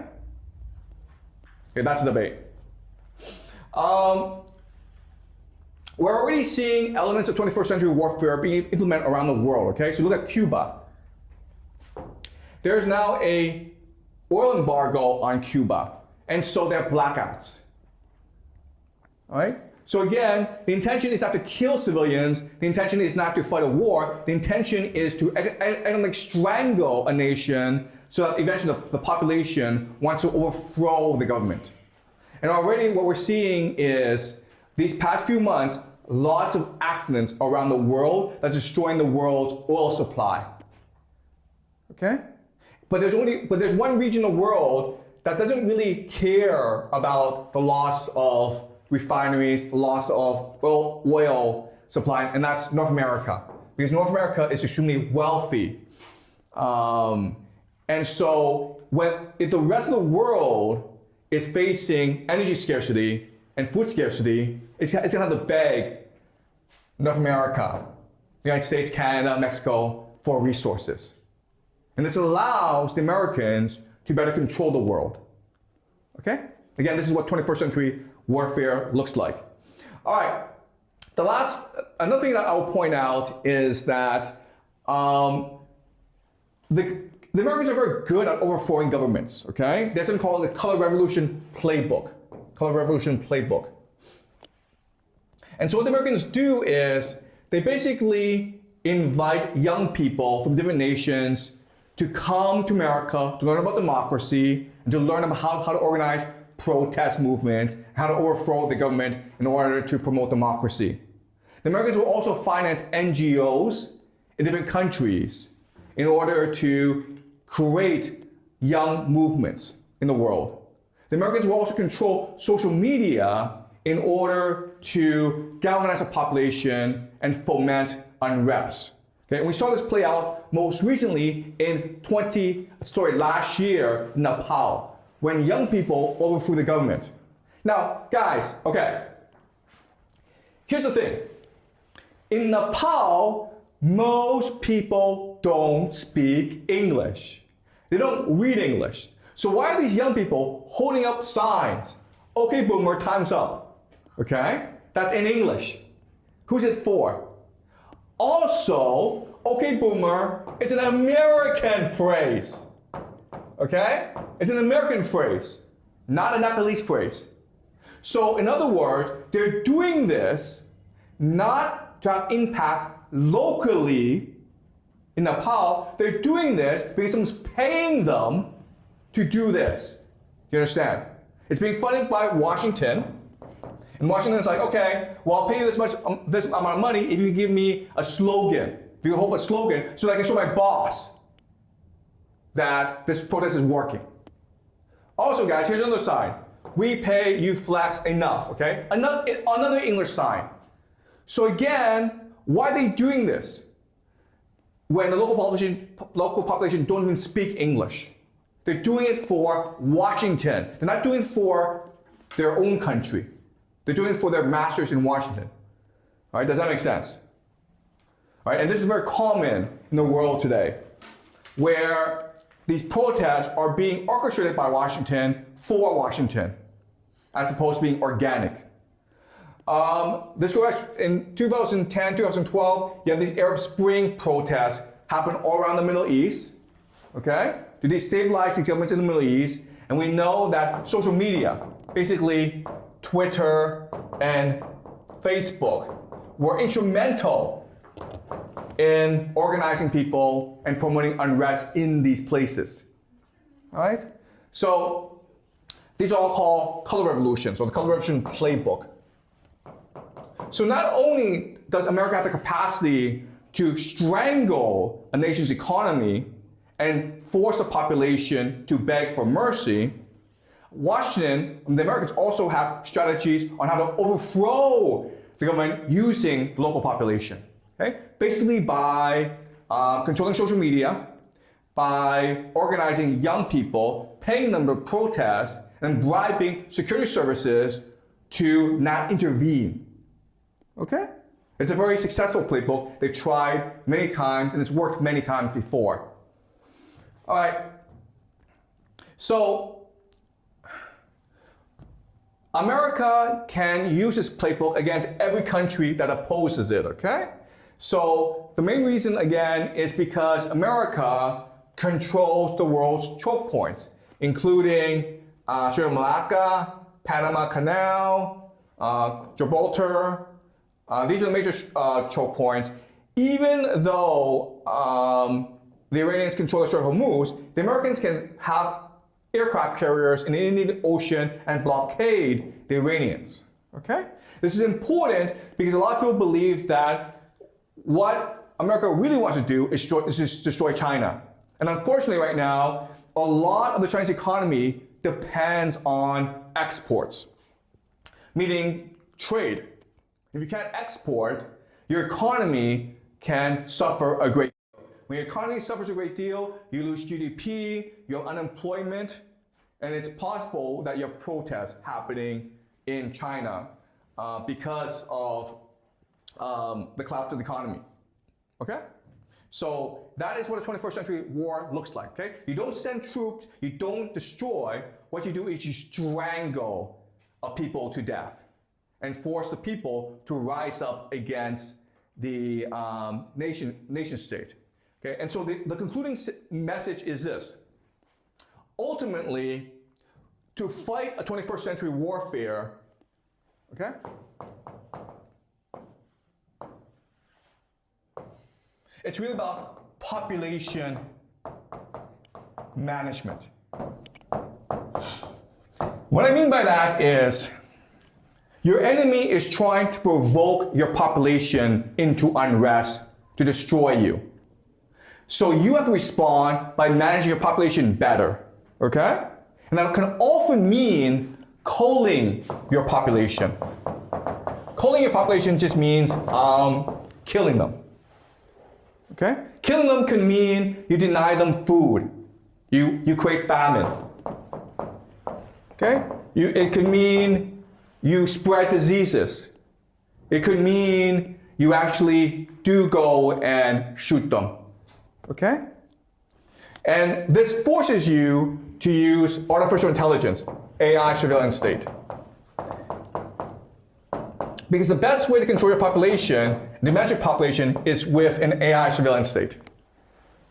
Okay, that's the debate. We're already seeing elements of 21st century warfare being implemented around the world, okay? So look at Cuba. There's now an oil embargo on Cuba, and so there are blackouts. All right? So again, the intention is not to kill civilians, the intention is not to fight a war, the intention is to economically strangle a nation so that eventually the population wants to overthrow the government. And already what we're seeing is, these past few months, lots of accidents around the world that's destroying the world's oil supply. Okay? But there's one region of the world that doesn't really care about the loss of refineries, the loss of oil supply, and that's North America. Because North America is extremely wealthy. And so if the rest of the world is facing energy scarcity, and food scarcity, it's going to have to beg North America, the United States, Canada, Mexico for resources. And this allows the Americans to better control the world. Okay? Again, this is what 21st century warfare looks like. All right. Another thing that I will point out is that the Americans are very good at overthrowing governments. Okay? There's something called the Color Revolution Playbook. Color Revolution Playbook. And so what the Americans do is they basically invite young people from different nations to come to America to learn about democracy and to learn about how to organize protest movements, how to overthrow the government in order to promote democracy. The Americans will also finance NGOs in different countries in order to create young movements in the world. The Americans will also control social media in order to galvanize the population and foment unrest. Okay, and we saw this play out most recently in last year in Nepal, when young people overthrew the government. Now, guys, okay, here's the thing. In Nepal, most people don't speak English. They don't read English. So why are these young people holding up signs? Okay, boomer, time's up. Okay? That's in English. Who's it for? Also, okay, boomer, it's an American phrase. Okay? It's an American phrase, not a Nepalese phrase. So, in other words, they're doing this not to have impact locally in Nepal. They're doing this because someone's paying them to do this. You understand? It's being funded by Washington. And Washington is like, okay, well, I'll pay you this amount of money if you give me a slogan, if you hold a slogan, so that I can show my boss that this protest is working. Also, guys, here's another sign. We pay, you flex, enough, okay? Another English sign. So again, why are they doing this when the local population don't even speak English? They're doing it for Washington. They're not doing it for their own country. They're doing it for their masters in Washington. All right, does that make sense? All right, and this is very common in the world today, where these protests are being orchestrated by Washington for Washington, as opposed to being organic. This goes in 2010, 2012, you have these Arab Spring protests happen all around the Middle East, okay? To destabilize the governments in the Middle East, and we know that social media, basically Twitter and Facebook, were instrumental in organizing people and promoting unrest in these places. All right? So these are all called color revolutions, or the color revolution playbook. So not only does America have the capacity to strangle a nation's economy and force the population to beg for mercy, Washington, the Americans also have strategies on how to overthrow the government using the local population. Okay? Basically by controlling social media, by organizing young people, paying them to protest, and bribing security services to not intervene. Okay? It's a very successful playbook. They've tried many times, and it's worked many times before. All right. So America can use this playbook against every country that opposes it, okay? So the main reason, again, is because America controls the world's choke points, including Strait of Malacca, Panama Canal, Gibraltar. These are the major choke points. Even though the Iranians control the Strait of Hormuz, the Americans can have aircraft carriers in the Indian Ocean and blockade the Iranians. Okay? This is important because a lot of people believe that what America really wants to do is destroy China. And unfortunately right now, a lot of the Chinese economy depends on exports, meaning trade. If you can't export, your economy can suffer a great deal. When your economy suffers a great deal, you lose GDP, you have unemployment, and it's possible that you have protests happening in China because of the collapse of the economy. Okay? So that is what a 21st century war looks like. Okay? You don't send troops, you don't destroy. What you do is you strangle a people to death and force the people to rise up against the nation state. Okay? And so the concluding message is this. Ultimately, to fight a 21st century warfare, okay? It's really about population management. What I mean by that is your enemy is trying to provoke your population into unrest to destroy you. So you have to respond by managing your population better, okay? And that can often mean culling your population. Culling your population just means killing them. Okay? Killing them can mean you deny them food. You create famine. Okay? It could mean you spread diseases. It could mean you actually do go and shoot them. Okay? And this forces you to use artificial intelligence, AI surveillance state. Because the best way to control your population, the magic population, is with an AI surveillance state.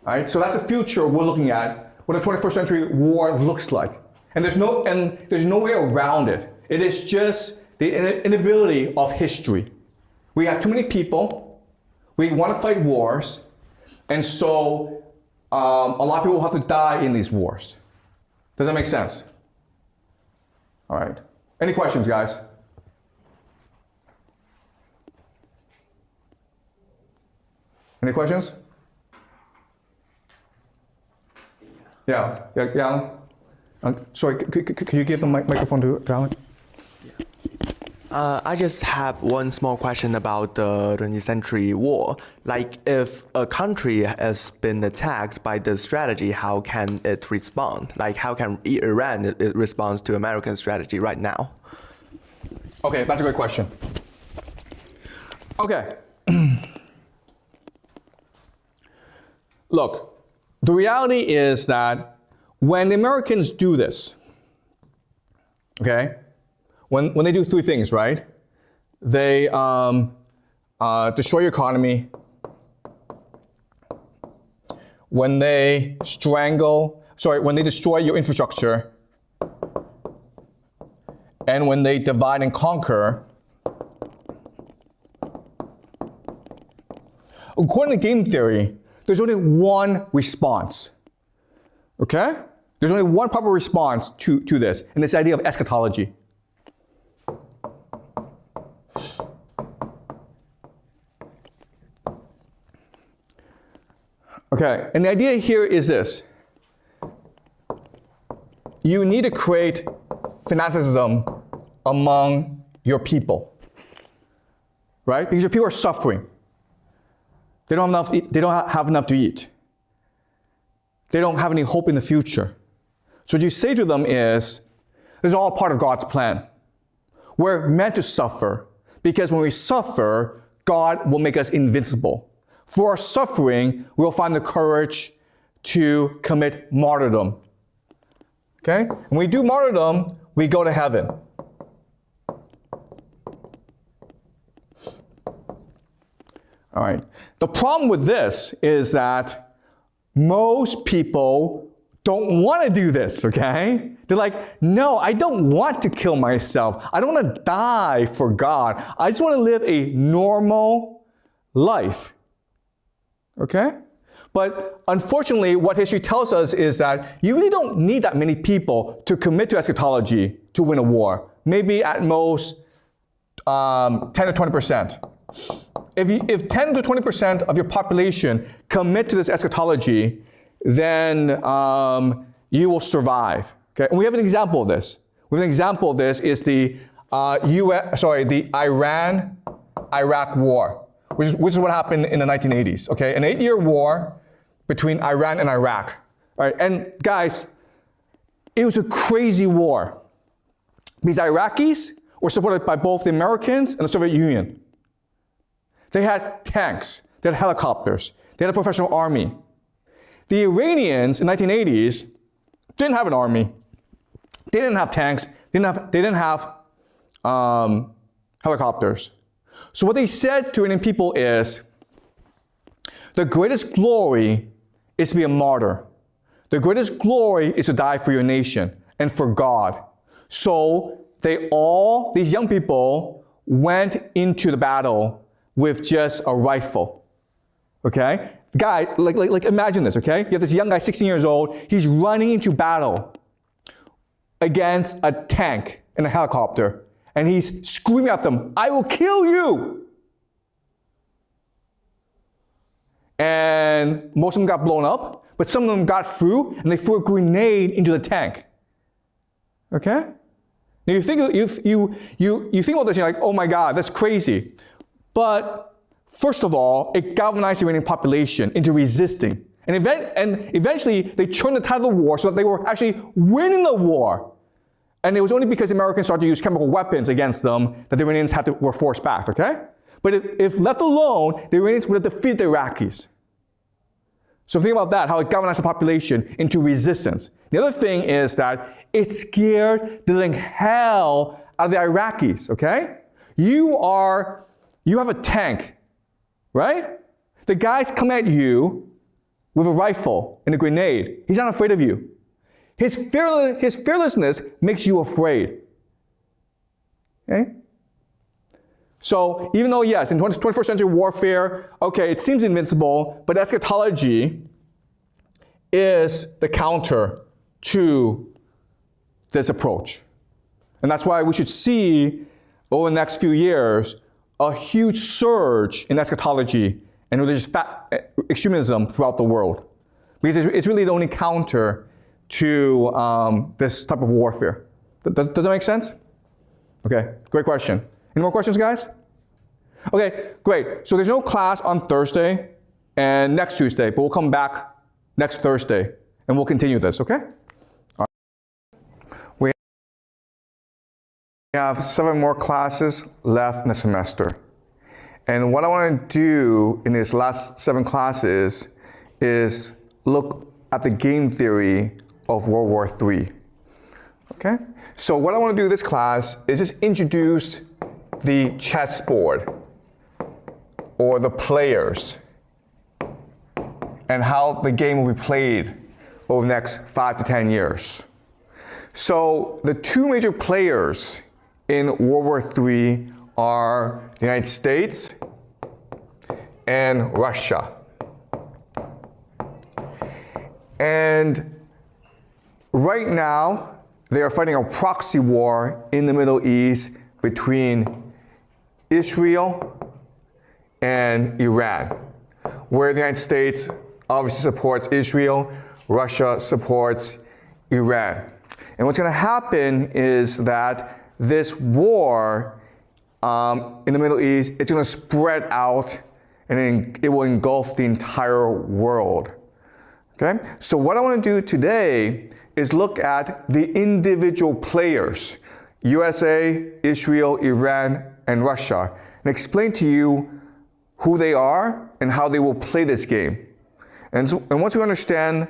All right? So that's the future we're looking at, what a 21st century war looks like. And there's no way around it. It is just the inability of history. We have too many people, we want to fight wars, and so a lot of people have to die in these wars. Does that make sense? All right. Any questions, guys? Any questions? Yeah. Sorry, could you give the microphone to Alan? I just have one small question about the 20th century war. Like, if a country has been attacked by this strategy, how can it respond? Like, how can Iran it responds to American strategy right now? Okay, that's a great question. Okay. Look, the reality is that when the Americans do this, okay, when they do three things, right? They destroy your economy, when they destroy your infrastructure, and when they divide and conquer. According to game theory, there's only one response, okay? There's only one proper response to this, and this idea of eschatology. Okay, and the idea here is this. You need to create fanaticism among your people, right? Because your people are suffering. They don't have enough to eat. They don't have any hope in the future. So what you say to them is, this is all part of God's plan. We're meant to suffer because when we suffer, God will make us invincible. For our suffering, we'll find the courage to commit martyrdom. Okay? When we do martyrdom, we go to heaven. All right. The problem with this is that most people don't want to do this, okay? They're like, no, I don't want to kill myself. I don't want to die for God. I just want to live a normal life. Okay? But unfortunately, what history tells us is that you really don't need that many people to commit to eschatology to win a war. Maybe at most 10 to 20%. If 10 to 20% of your population commit to this eschatology, then you will survive. Okay? And we have an example of this. We have an example of this is the Iran-Iraq war. Which is what happened in the 1980s, okay? An 8-year war between Iran and Iraq. All right, and guys, it was a crazy war. These Iraqis were supported by both the Americans and the Soviet Union. They had tanks, they had helicopters, they had a professional army. The Iranians in the 1980s didn't have an army. They didn't have tanks, they didn't have helicopters. So what they said to Iranian people is, the greatest glory is to be a martyr. The greatest glory is to die for your nation and for God. So these young people went into the battle with just a rifle. Okay? Guy, like imagine this, okay? You have this young guy, 16 years old, he's running into battle against a tank and a helicopter, and he's screaming at them, I will kill you! And most of them got blown up, but some of them got through, and they threw a grenade into the tank. Okay? Now you think about this, and you're like, oh my God, that's crazy. But first of all, it galvanized the Iranian population into resisting. And eventually, they turned the tide of the war so that they were actually winning the war. And it was only because the Americans started to use chemical weapons against them that the Iranians were forced back, okay? But if left alone, the Iranians would have defeated the Iraqis. So think about that, how it galvanized the population into resistance. The other thing is that it scared the living hell out of the Iraqis, okay? You have a tank, right? The guy's come at you with a rifle and a grenade. He's not afraid of you. His fearlessness makes you afraid. Okay? So even though, yes, in 21st century warfare, okay, it seems invincible, but eschatology is the counter to this approach. And that's why we should see, over the next few years, a huge surge in eschatology and religious extremism throughout the world. Because it's really the only counter to this type of warfare. Does that make sense? Okay, great question. Any more questions, guys? Okay, great. So there's no class on Thursday and next Tuesday, but we'll come back next Thursday and we'll continue this, okay? All right. We have 7 more classes left in the semester. And what I want to do in these last 7 classes is look at the game theory of World War III. Okay? So what I want to do in this class is just introduce the chessboard or the players and how the game will be played over the next 5 to 10 years. So the 2 major players in World War III are the United States and Russia. And right now, they are fighting a proxy war in the Middle East between Israel and Iran, where the United States obviously supports Israel, Russia supports Iran. And what's going to happen is that this war in the Middle East, it's going to spread out and it will engulf the entire world. Okay? So what I want to do today is look at the individual players, USA, Israel, Iran, and Russia, and explain to you who they are and how they will play this game. And once we understand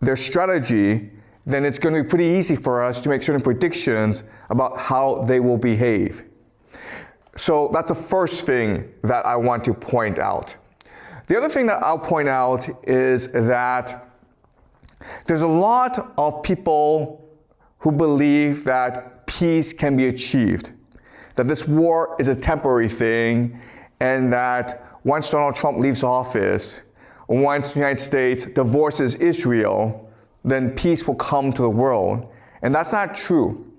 their strategy, then it's going to be pretty easy for us to make certain predictions about how they will behave. So that's the first thing that I want to point out. The other thing that I'll point out is that there's a lot of people who believe that peace can be achieved, that this war is a temporary thing, and that once Donald Trump leaves office, once the United States divorces Israel, then peace will come to the world. And that's not true.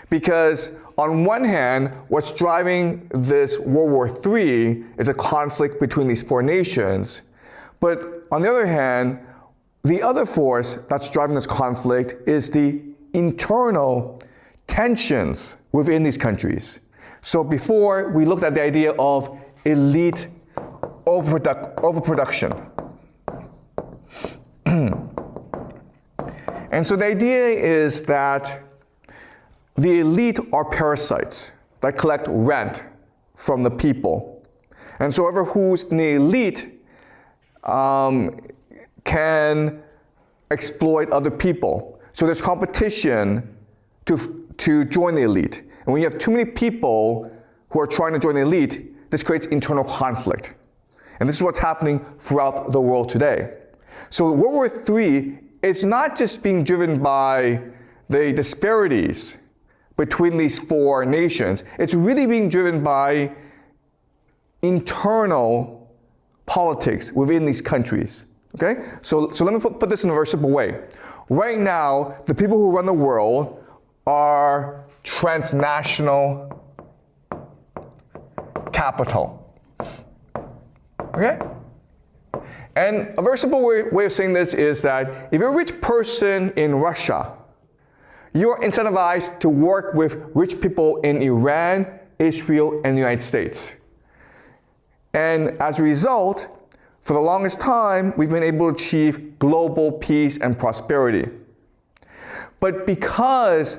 Because on one hand, what's driving this World War III is a conflict between these 4 nations. But on the other hand, the other force that's driving this conflict is the internal tensions within these countries. So before, we looked at the idea of elite overproduction. And so the idea is that the elite are parasites. that collect rent from the people. And so whoever who's in the elite can exploit other people. So there's competition to join the elite. And when you have too many people who are trying to join the elite, this creates internal conflict. And this is what's happening throughout the world today. So World War III, it's not just being driven by the disparities between these four nations. It's really being driven by internal politics within these countries. Okay? So let me put this in a very simple way. Right now, the people who run the world are transnational capital. Okay? And a very simple way of saying this is that if you're a rich person in Russia, you're incentivized to work with rich people in Iran, Israel, and the United States. And as a result, for the longest time, we've been able to achieve global peace and prosperity. But because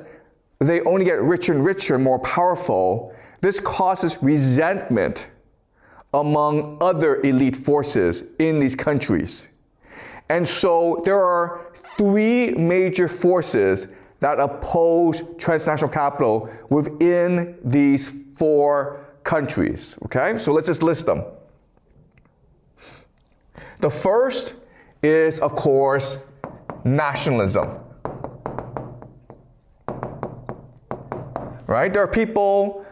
they only get richer and richer, more powerful, this causes resentment among other elite forces in these countries. And so there are three major forces that oppose transnational capital within these four countries, okay? So let's just list them. The first is, of course, nationalism. Right? There are people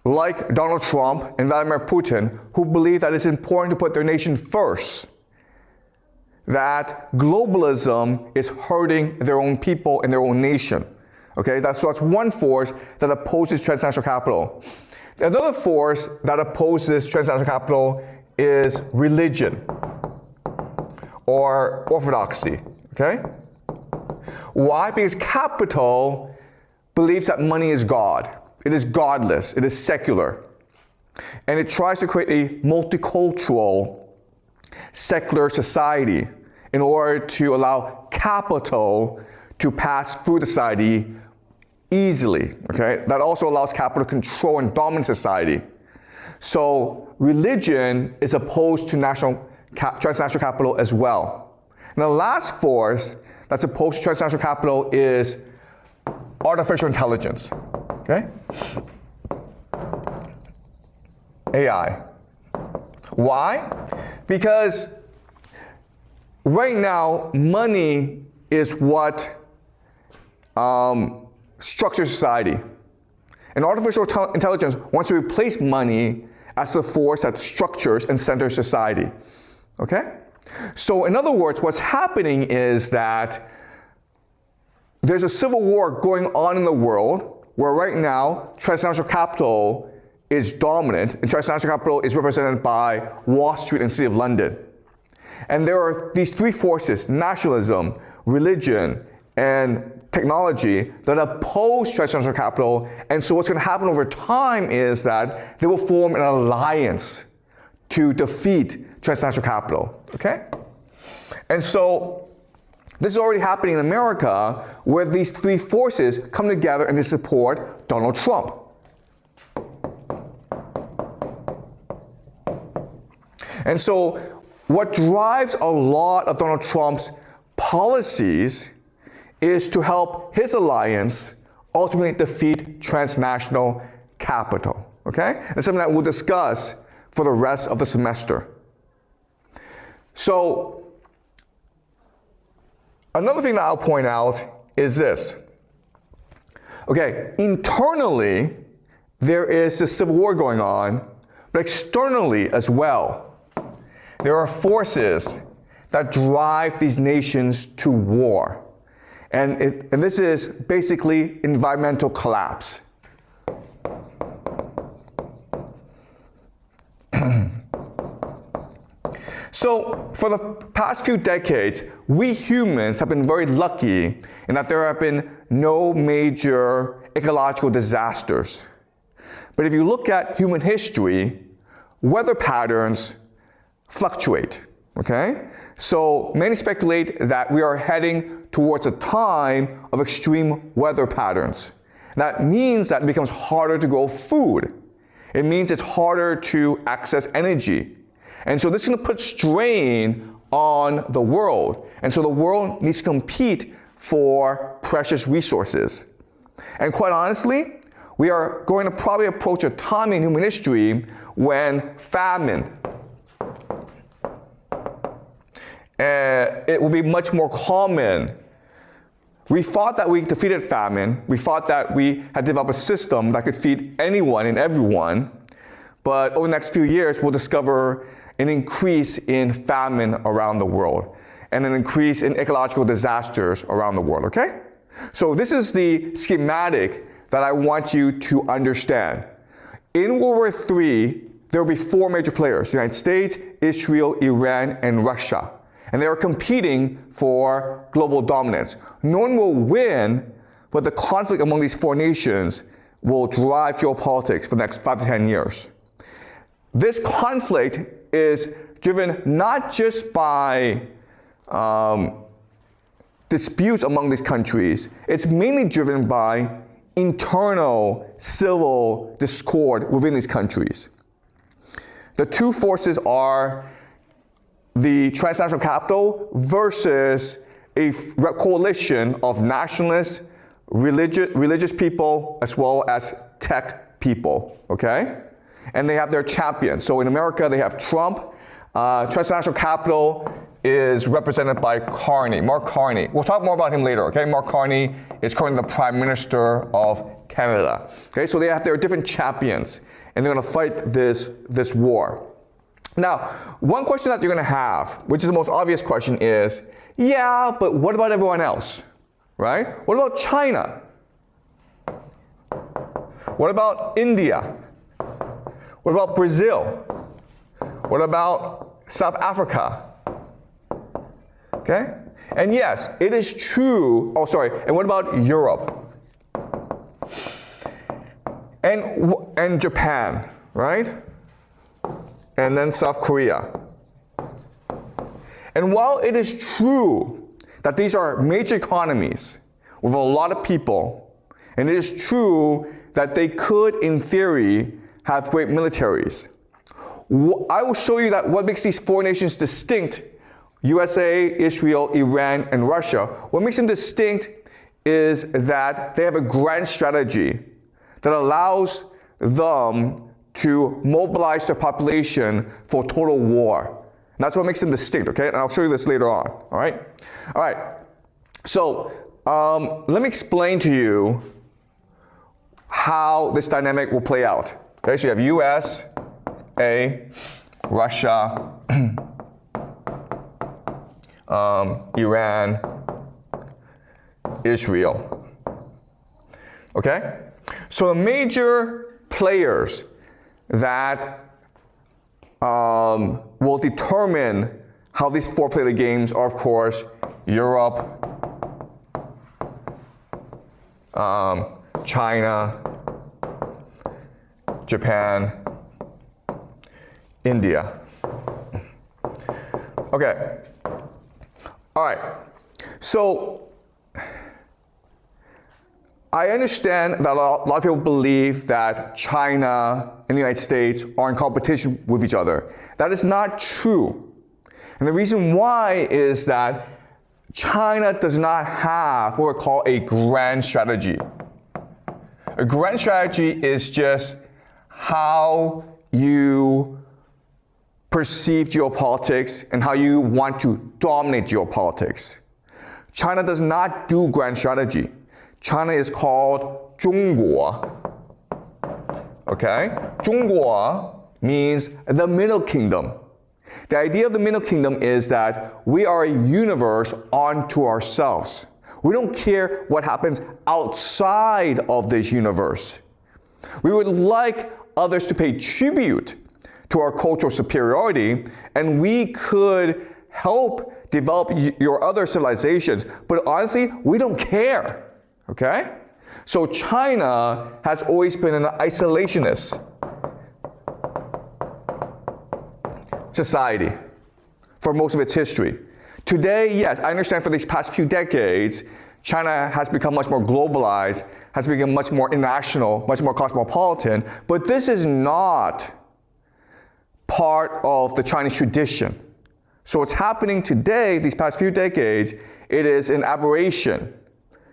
like Donald Trump and Vladimir Putin who believe that it's important to put their nation first, that globalism is hurting their own people and their own nation. Okay, that's one force that opposes transnational capital. Another force that opposes transnational capital is religion or orthodoxy. Okay? Why? Because capital believes that money is God. It is godless. It is secular. And it tries to create a multicultural, secular society in order to allow capital to pass through the society easily. Okay? That also allows capital to control and dominate society. So religion is opposed to transnational capital as well. And the last force that's opposed to transnational capital is artificial intelligence. Okay? AI. Why? Because right now, money is what structures society. And artificial intelligence wants to replace money as the force that structures and centers society. Okay? So in other words, what's happening is that there's a civil war going on in the world where right now transnational capital is dominant, and transnational capital is represented by Wall Street and City of London. And there are these three forces, nationalism, religion, and technology, that oppose transnational capital. And so what's going to happen over time is that they will form an alliance to defeat transnational capital. Okay? And so this is already happening in America, where these three forces come together and they support Donald Trump. And so what drives a lot of Donald Trump's policies is to help his alliance ultimately defeat transnational capital. Okay? It's something that we'll discuss for the rest of the semester. So another thing that I'll point out is this. Okay, internally, there is this civil war going on, but externally as well, there are forces that drive these nations to war. And this is basically environmental collapse. So for the past few decades, we humans have been very lucky in that there have been no major ecological disasters. But if you look at human history, weather patterns fluctuate, okay? So many speculate that we are heading towards a time of extreme weather patterns. That means that it becomes harder to grow food. It means it's harder to access energy. And so this is going to put strain on the world. And so the world needs to compete for precious resources. And quite honestly, we are going to probably approach a time in human history when famine, it will be much more common. We thought that we defeated famine. We thought that we had developed a system that could feed anyone and everyone. But over the next few years, we'll discover an increase in famine around the world and an increase in ecological disasters around the world, okay? So this is the schematic that I want you to understand. In World War III, there will be 4 major players: the United States, Israel, Iran, and Russia. And they are competing for global dominance. No one will win, but the conflict among these 4 nations will drive geopolitics for the next 5 to 10 years. This conflict is driven not just by disputes among these countries, it's mainly driven by internal civil discord within these countries. The 2 forces are the transnational capital versus a coalition of nationalists, religious people, as well as tech people, okay? And they have their champions. So in America, they have Trump. Transnational capital is represented by Carney, Mark Carney. We'll talk more about him later, okay? Mark Carney is currently the Prime Minister of Canada. Okay, so they have their different champions, and they're gonna fight this war. Now, one question that you're going to have, which is the most obvious question, is, yeah, but what about everyone else, right? What about China? What about India? What about Brazil? What about South Africa? Okay? And yes, it is true. Oh, sorry. And what about Europe? And Japan, right? And then South Korea. And while it is true that these are major economies with a lot of people, and it is true that they could, in theory, have great militaries, I will show you that what makes these 4 nations distinct, USA, Israel, Iran, and Russia, what makes them distinct is that they have a grand strategy that allows them to mobilize their population for total war. And that's what makes them distinct, okay? And I'll show you this later on, all right? All right, so let me explain to you how this dynamic will play out. Okay, so you have US, Russia, Iran, Israel, okay? So the major players that will determine how these 4 play the games are, of course, Europe, China, Japan, India. Okay. All right. So I understand that a lot of people believe that China and the United States are in competition with each other. That is not true. And the reason why is that China does not have what we call a grand strategy. A grand strategy is just how you perceive geopolitics and how you want to dominate geopolitics. China does not do grand strategy. China is called 中国. Okay? 中国 means the middle kingdom. The idea of the middle kingdom is that we are a universe unto ourselves. We don't care what happens outside of this universe. We would like others to pay tribute to our cultural superiority, and we could help develop your other civilizations, but honestly, we don't care, okay? So China has always been an isolationist society for most of its history. Today, yes, I understand for these past few decades, China has become much more globalized, has become much more international, much more cosmopolitan, but this is not part of the Chinese tradition. So what's happening today, these past few decades, it is an aberration.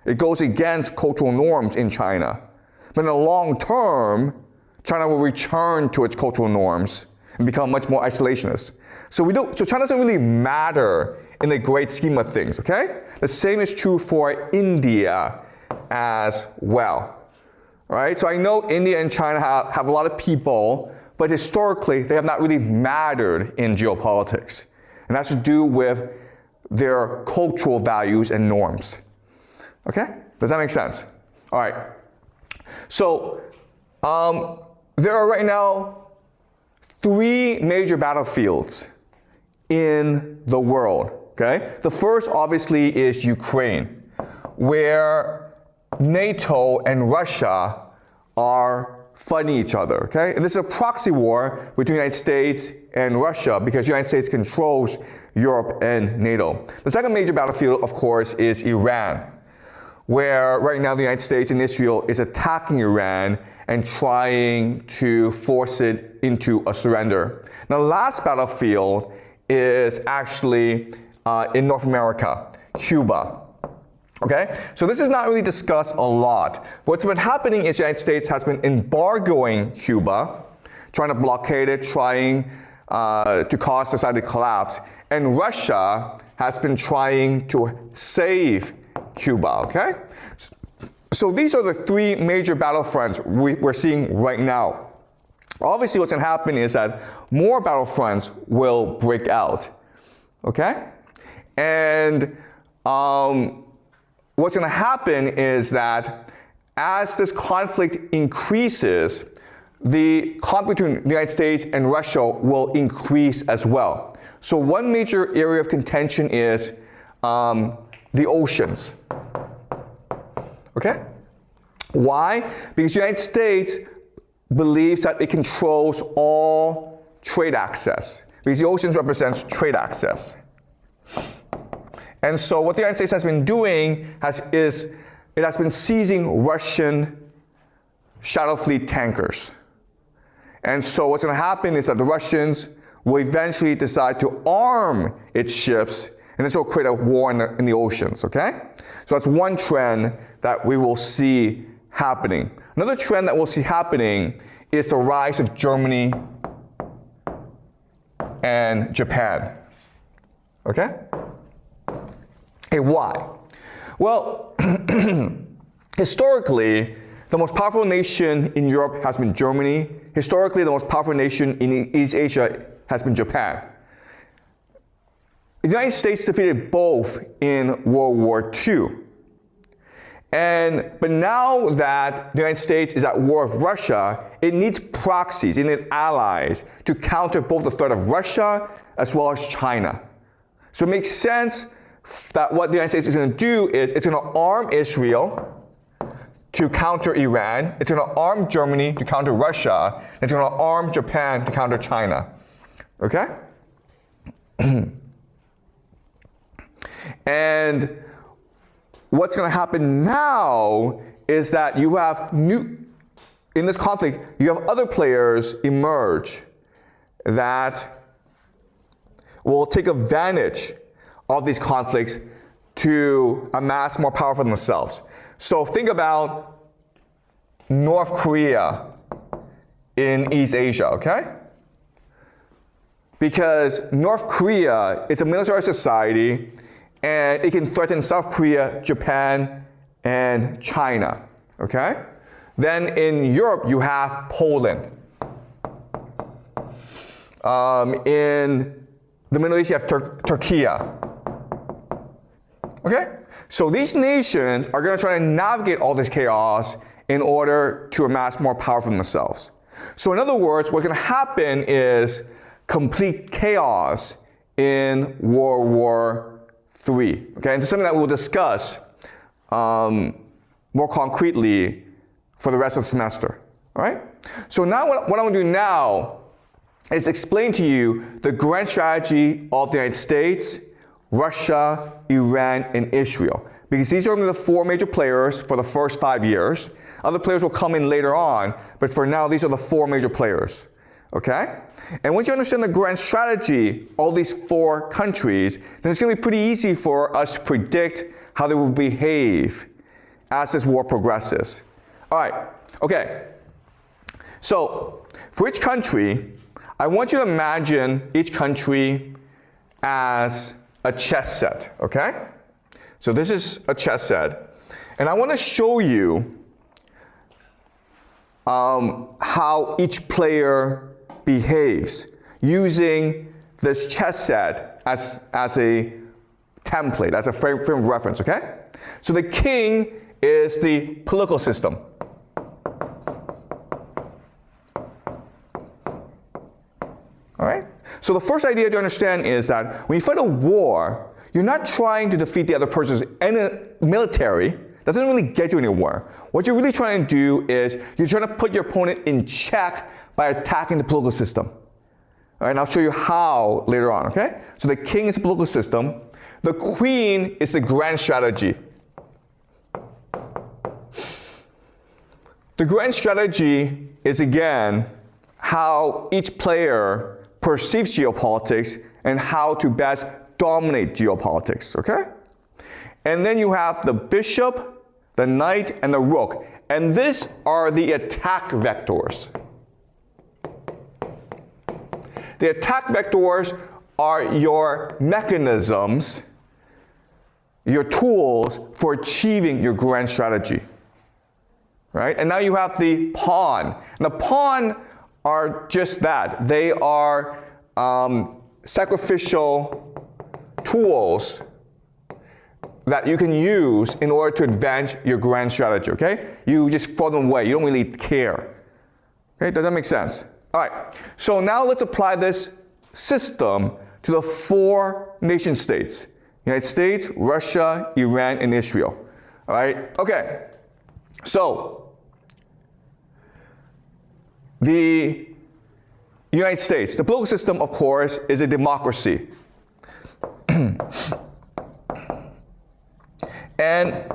It goes against cultural norms in China. But in the long term, China will return to its cultural norms and become much more isolationist. So China doesn't really matter in the great scheme of things, okay? The same is true for India as well, right? So I know India and China have a lot of people, but historically, they have not really mattered in geopolitics. And that's to do with their cultural values and norms. Okay? Does that make sense? All right. So there are right now 3 major battlefields in the world. Okay? The first, obviously, is Ukraine, where NATO and Russia are fighting each other. Okay? And this is a proxy war between the United States and Russia because the United States controls Europe and NATO. The second major battlefield, of course, is Iran, where right now the United States and Israel is attacking Iran and trying to force it into a surrender. Now, the last battlefield is actually in North America, Cuba. Okay? So this is not really discussed a lot. What's been happening is the United States has been embargoing Cuba, trying to blockade it, trying to cause society to collapse. And Russia has been trying to save Cuba, okay? So these are the 3 major battlefronts we're seeing right now. Obviously, what's going to happen is that more battlefronts will break out, okay? And what's going to happen is that as this conflict increases, the conflict between the United States and Russia will increase as well. So one major area of contention is the oceans. Okay? Why? Because the United States believes that it controls all trade access. Because the oceans represents trade access. And so what the United States has been doing is it has been seizing Russian shadow fleet tankers. And so what's going to happen is that the Russians will eventually decide to arm its ships, and this will create a war in the oceans, okay? So that's one trend that we will see happening. Another trend that we'll see happening is the rise of Germany and Japan, okay? Hey, why? Well, historically, the most powerful nation in Europe has been Germany. Historically, the most powerful nation in East Asia has been Japan. The United States defeated both in World War II. But now that the United States is at war with Russia, it needs proxies, it needs allies to counter both the threat of Russia as well as China. So it makes sense that what the United States is going to do is it's going to arm Israel to counter Iran, it's going to arm Germany to counter Russia, and it's going to arm Japan to counter China. Okay? And what's going to happen now is that you have in this conflict, you have other players emerge that will take advantage of these conflicts to amass more power for themselves. So think about North Korea in East Asia, okay? Because North Korea, it's a military society, and it can threaten South Korea, Japan, and China, okay? Then in Europe, you have Poland. In the Middle East, you have Turkey. Okay? So these nations are going to try to navigate all this chaos in order to amass more power for themselves. So in other words, what's going to happen is complete chaos in World War III. Okay? And it's something that we'll discuss more concretely for the rest of the semester. All right? So now what I'm going to do now is explain to you the grand strategy of the United States, Russia, Iran, and Israel. because these are only the 4 major players for the first 5 years. Other players will come in later on, but for now, these are the 4 major players, okay? And once you understand the grand strategy, all these 4 countries, then it's gonna be pretty easy for us to predict how they will behave as this war progresses. All right, okay. So for each country, I want you to imagine each country as a chess set, okay? So this is a chess set. And I want to show you how each player behaves using this chess set as a template, as a frame of reference, okay? So the king is the political system. All right? So the first idea to understand is that when you fight a war, you're not trying to defeat the other person's military. That doesn't really get you anywhere. What you're really trying to do is you're trying to put your opponent in check by attacking the political system. All right, and I'll show you how later on, okay? So the king is the political system. The queen is the grand strategy. The grand strategy is, again, how each player perceives geopolitics and how to best dominate geopolitics, okay? And then you have the bishop, the knight, and the rook. And these are the attack vectors. The attack vectors are your mechanisms, your tools for achieving your grand strategy, right? And now you have the pawn. And the pawn are just that. They are sacrificial tools that you can use in order to advance your grand strategy, okay? You just throw them away. You don't really care. Okay, does that make sense? All right, so now let's apply this system to the 4 nation states. United States, Russia, Iran, and Israel. All right, okay. So, the United States, the political system, of course, is a democracy. And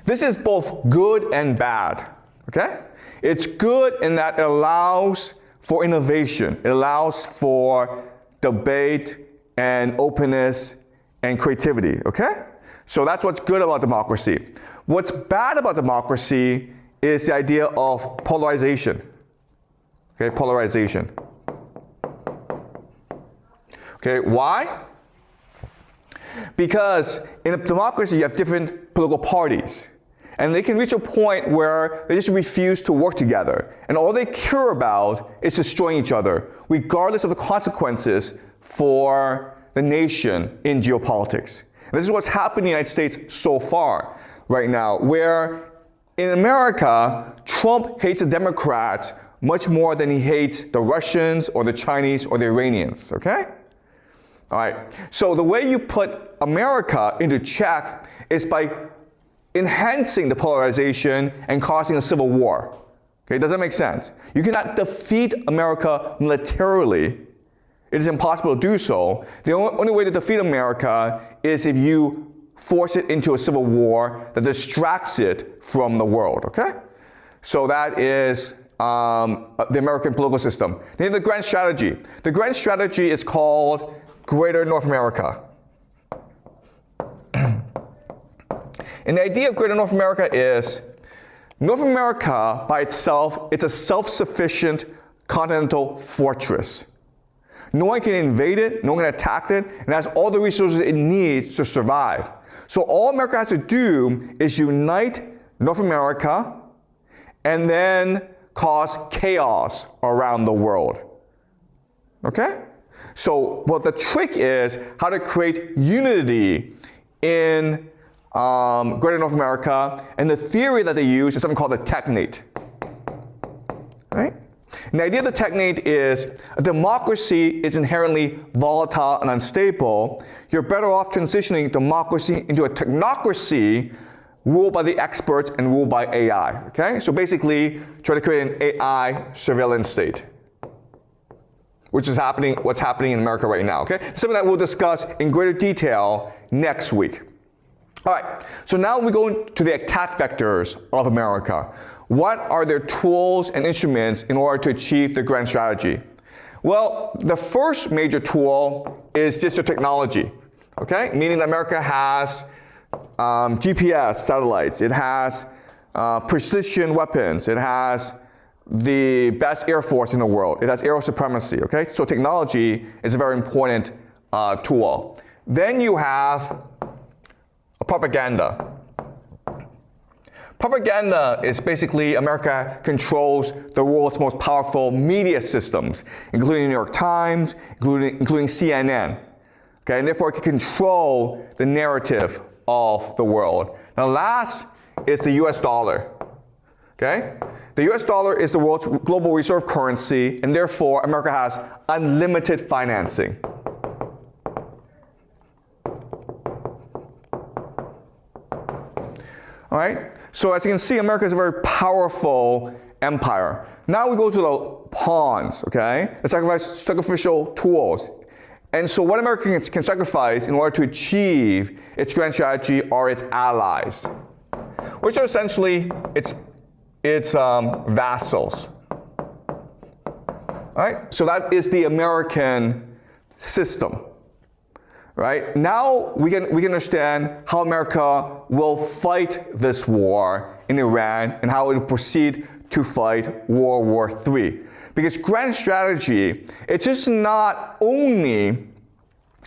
this is both good and bad, okay? It's good in that it allows for innovation. It allows for debate and openness and creativity, okay? So that's what's good about democracy. What's bad about democracy is the idea of polarization, okay? Polarization. Okay, why? Because in a democracy, you have different political parties. And they can reach a point where they just refuse to work together. And all they care about is destroying each other, regardless of the consequences for the nation in geopolitics. And this is what's happened in the United States so far, right now, where in America, Trump hates the Democrats much more than he hates the Russians or the Chinese or the Iranians, okay? All right, so the way you put America into check is by enhancing the polarization and causing a civil war. Okay, does that make sense? You cannot defeat America militarily. It is impossible to do so. The only way to defeat America is if you force it into a civil war that distracts it from the world, okay? So that is the American political system. Then the grand strategy. The grand strategy is called Greater North America. And the idea of Greater North America is North America by itself, it's a self-sufficient continental fortress. No one can invade it, no one can attack it, and it has all the resources it needs to survive. So all America has to do is unite North America and then cause chaos around the world. Okay? So what the trick is how to create unity in Greater North America, and the theory that they use is something called the technate. Right? And the idea of the technate is a democracy is inherently volatile and unstable. You're better off transitioning democracy into a technocracy ruled by the experts and ruled by AI. Okay? So basically, try to create an AI surveillance state, which is what's happening in America right now. Okay? Something that we'll discuss in greater detail next week. All right, so now we go to the attack vectors of America. What are their tools and instruments in order to achieve the grand strategy? Well, the first major tool is digital technology, okay? Meaning that America has GPS satellites, it has precision weapons, it has the best air force in the world, it has air supremacy, okay? So technology is a very important tool. Then you have propaganda. Propaganda is basically America controls the world's most powerful media systems, including the New York Times, including CNN. Okay, and therefore it can control the narrative of the world. Now last is the US dollar. Okay? The US dollar is the world's global reserve currency, and therefore America has unlimited financing. All right? So as you can see, America is a very powerful empire. Now we go to the pawns, okay? The sacrificial tools. And so what America can sacrifice in order to achieve its grand strategy are its allies, which are essentially its vassals. All right? So that is the American system. Right? Now we can understand how America will fight this war in Iran and how it will proceed to fight World War III. Because grand strategy, it's just not only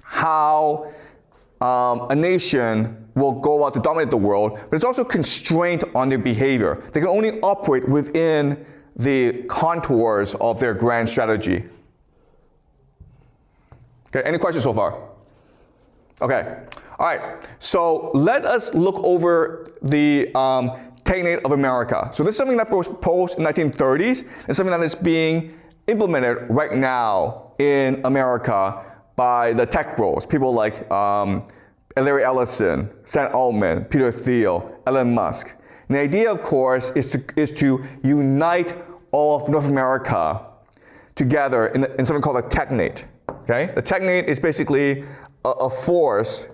how a nation will go out to dominate the world, but it's also constraint on their behavior. They can only operate within the contours of their grand strategy. Okay, any questions so far? Okay, all right, so let us look over the Technate of America. So this is something that was proposed in the 1930s and something that is being implemented right now in America by the tech bros, people like Larry Ellison, Sam Altman, Peter Thiel, Elon Musk. And the idea, of course, is to unite all of North America together in something called a Technate. Okay, the Technate is basically a force,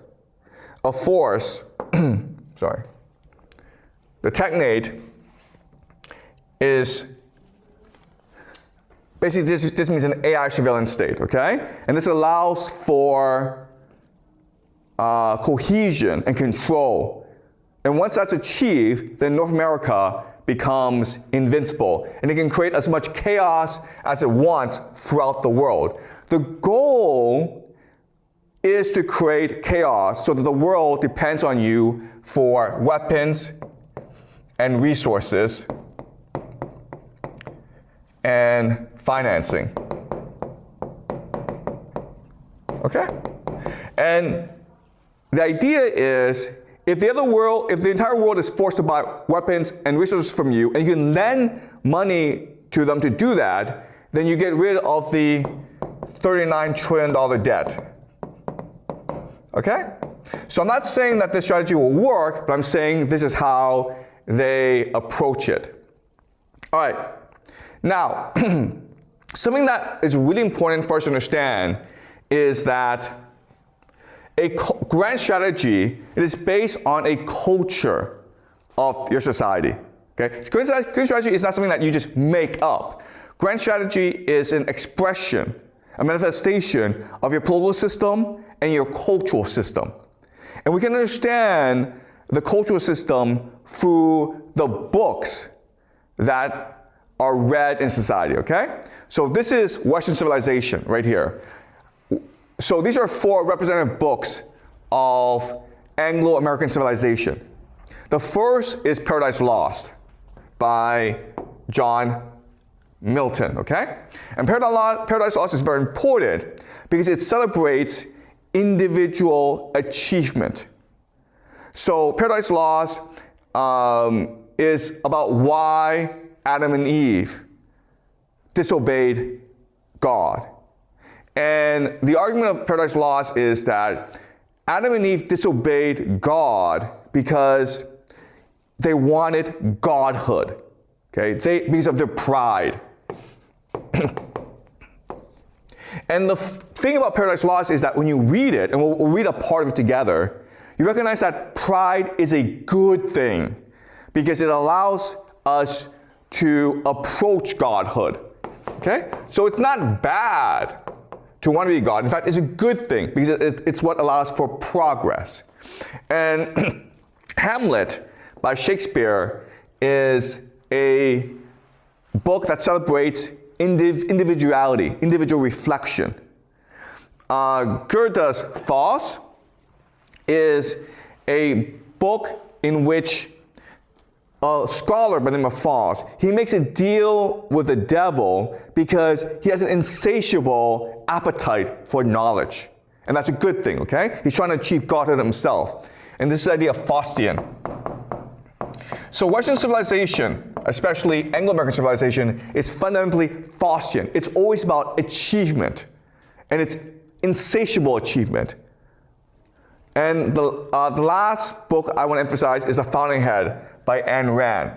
sorry. The Technate is basically this means an AI surveillance state, okay? And this allows for cohesion and control. And once that's achieved, then North America becomes invincible. And it can create as much chaos as it wants throughout the world. The goal is to create chaos so that the world depends on you for weapons and resources and financing. Okay? And the idea is if the entire world is forced to buy weapons and resources from you, and you can lend money to them to do that, then you get rid of the $39 trillion debt. Okay? So I'm not saying that this strategy will work, but I'm saying this is how they approach it. All right. Now, something that is really important for us to understand is that a grand strategy, it is based on a culture of your society. Okay? Grand strategy is not something that you just make up. Grand strategy is an expression, a manifestation of your political system and your cultural system. And we can understand the cultural system through the books that are read in society, okay? So this is Western civilization right here. So these are 4 representative books of Anglo-American civilization. The first is Paradise Lost by John Milton, okay? And Paradise Lost is very important because it celebrates individual achievement. So Paradise Lost is about why Adam and Eve disobeyed God. And the argument of Paradise Lost is that Adam and Eve disobeyed God because they wanted godhood, okay? Because of their pride. And the thing about Paradise Lost is that when you read it, and we'll read a part of it together, You recognize that pride is a good thing because it allows us to approach godhood. Okay? So it's not bad to want to be God. In fact, it's a good thing because it's what allows for progress. And Hamlet by Shakespeare is a book that celebrates individuality, individual reflection. Goethe's Faust is a book in which a scholar by the name of Faust, he makes a deal with the devil because he has an insatiable appetite for knowledge. And that's a good thing, okay? He's trying to achieve godhood himself. And this is the idea of Faustian. So Western civilization, especially Anglo-American civilization, is fundamentally Faustian. It's always about achievement. And it's insatiable achievement. And the last book I want to emphasize is The Fountainhead by Ayn Rand,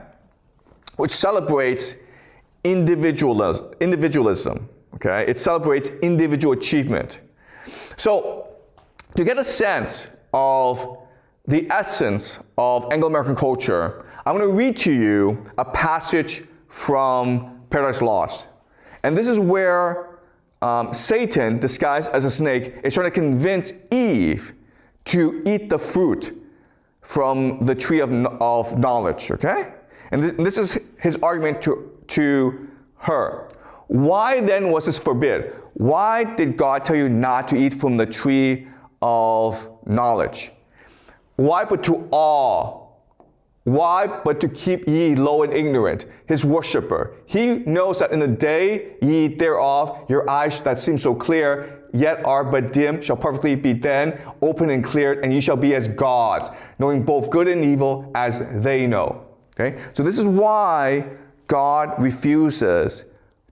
which celebrates individualism. Okay? It celebrates individual achievement. So, to get a sense of the essence of Anglo-American culture, I'm going to read to you a passage from Paradise Lost. And this is where Satan, disguised as a snake, is trying to convince Eve to eat the fruit from the tree of knowledge, okay? And this is his argument to her. Why then was this forbid? Why did God tell you not to eat from the tree of knowledge? Why but to awe? Why but to keep ye low and ignorant, his worshiper? He knows that in the day ye eat thereof, your eyes that seem so clear, yet are but dim, shall perfectly be then open and cleared, and ye shall be as gods, knowing both good and evil as they know. Okay? So this is why God refuses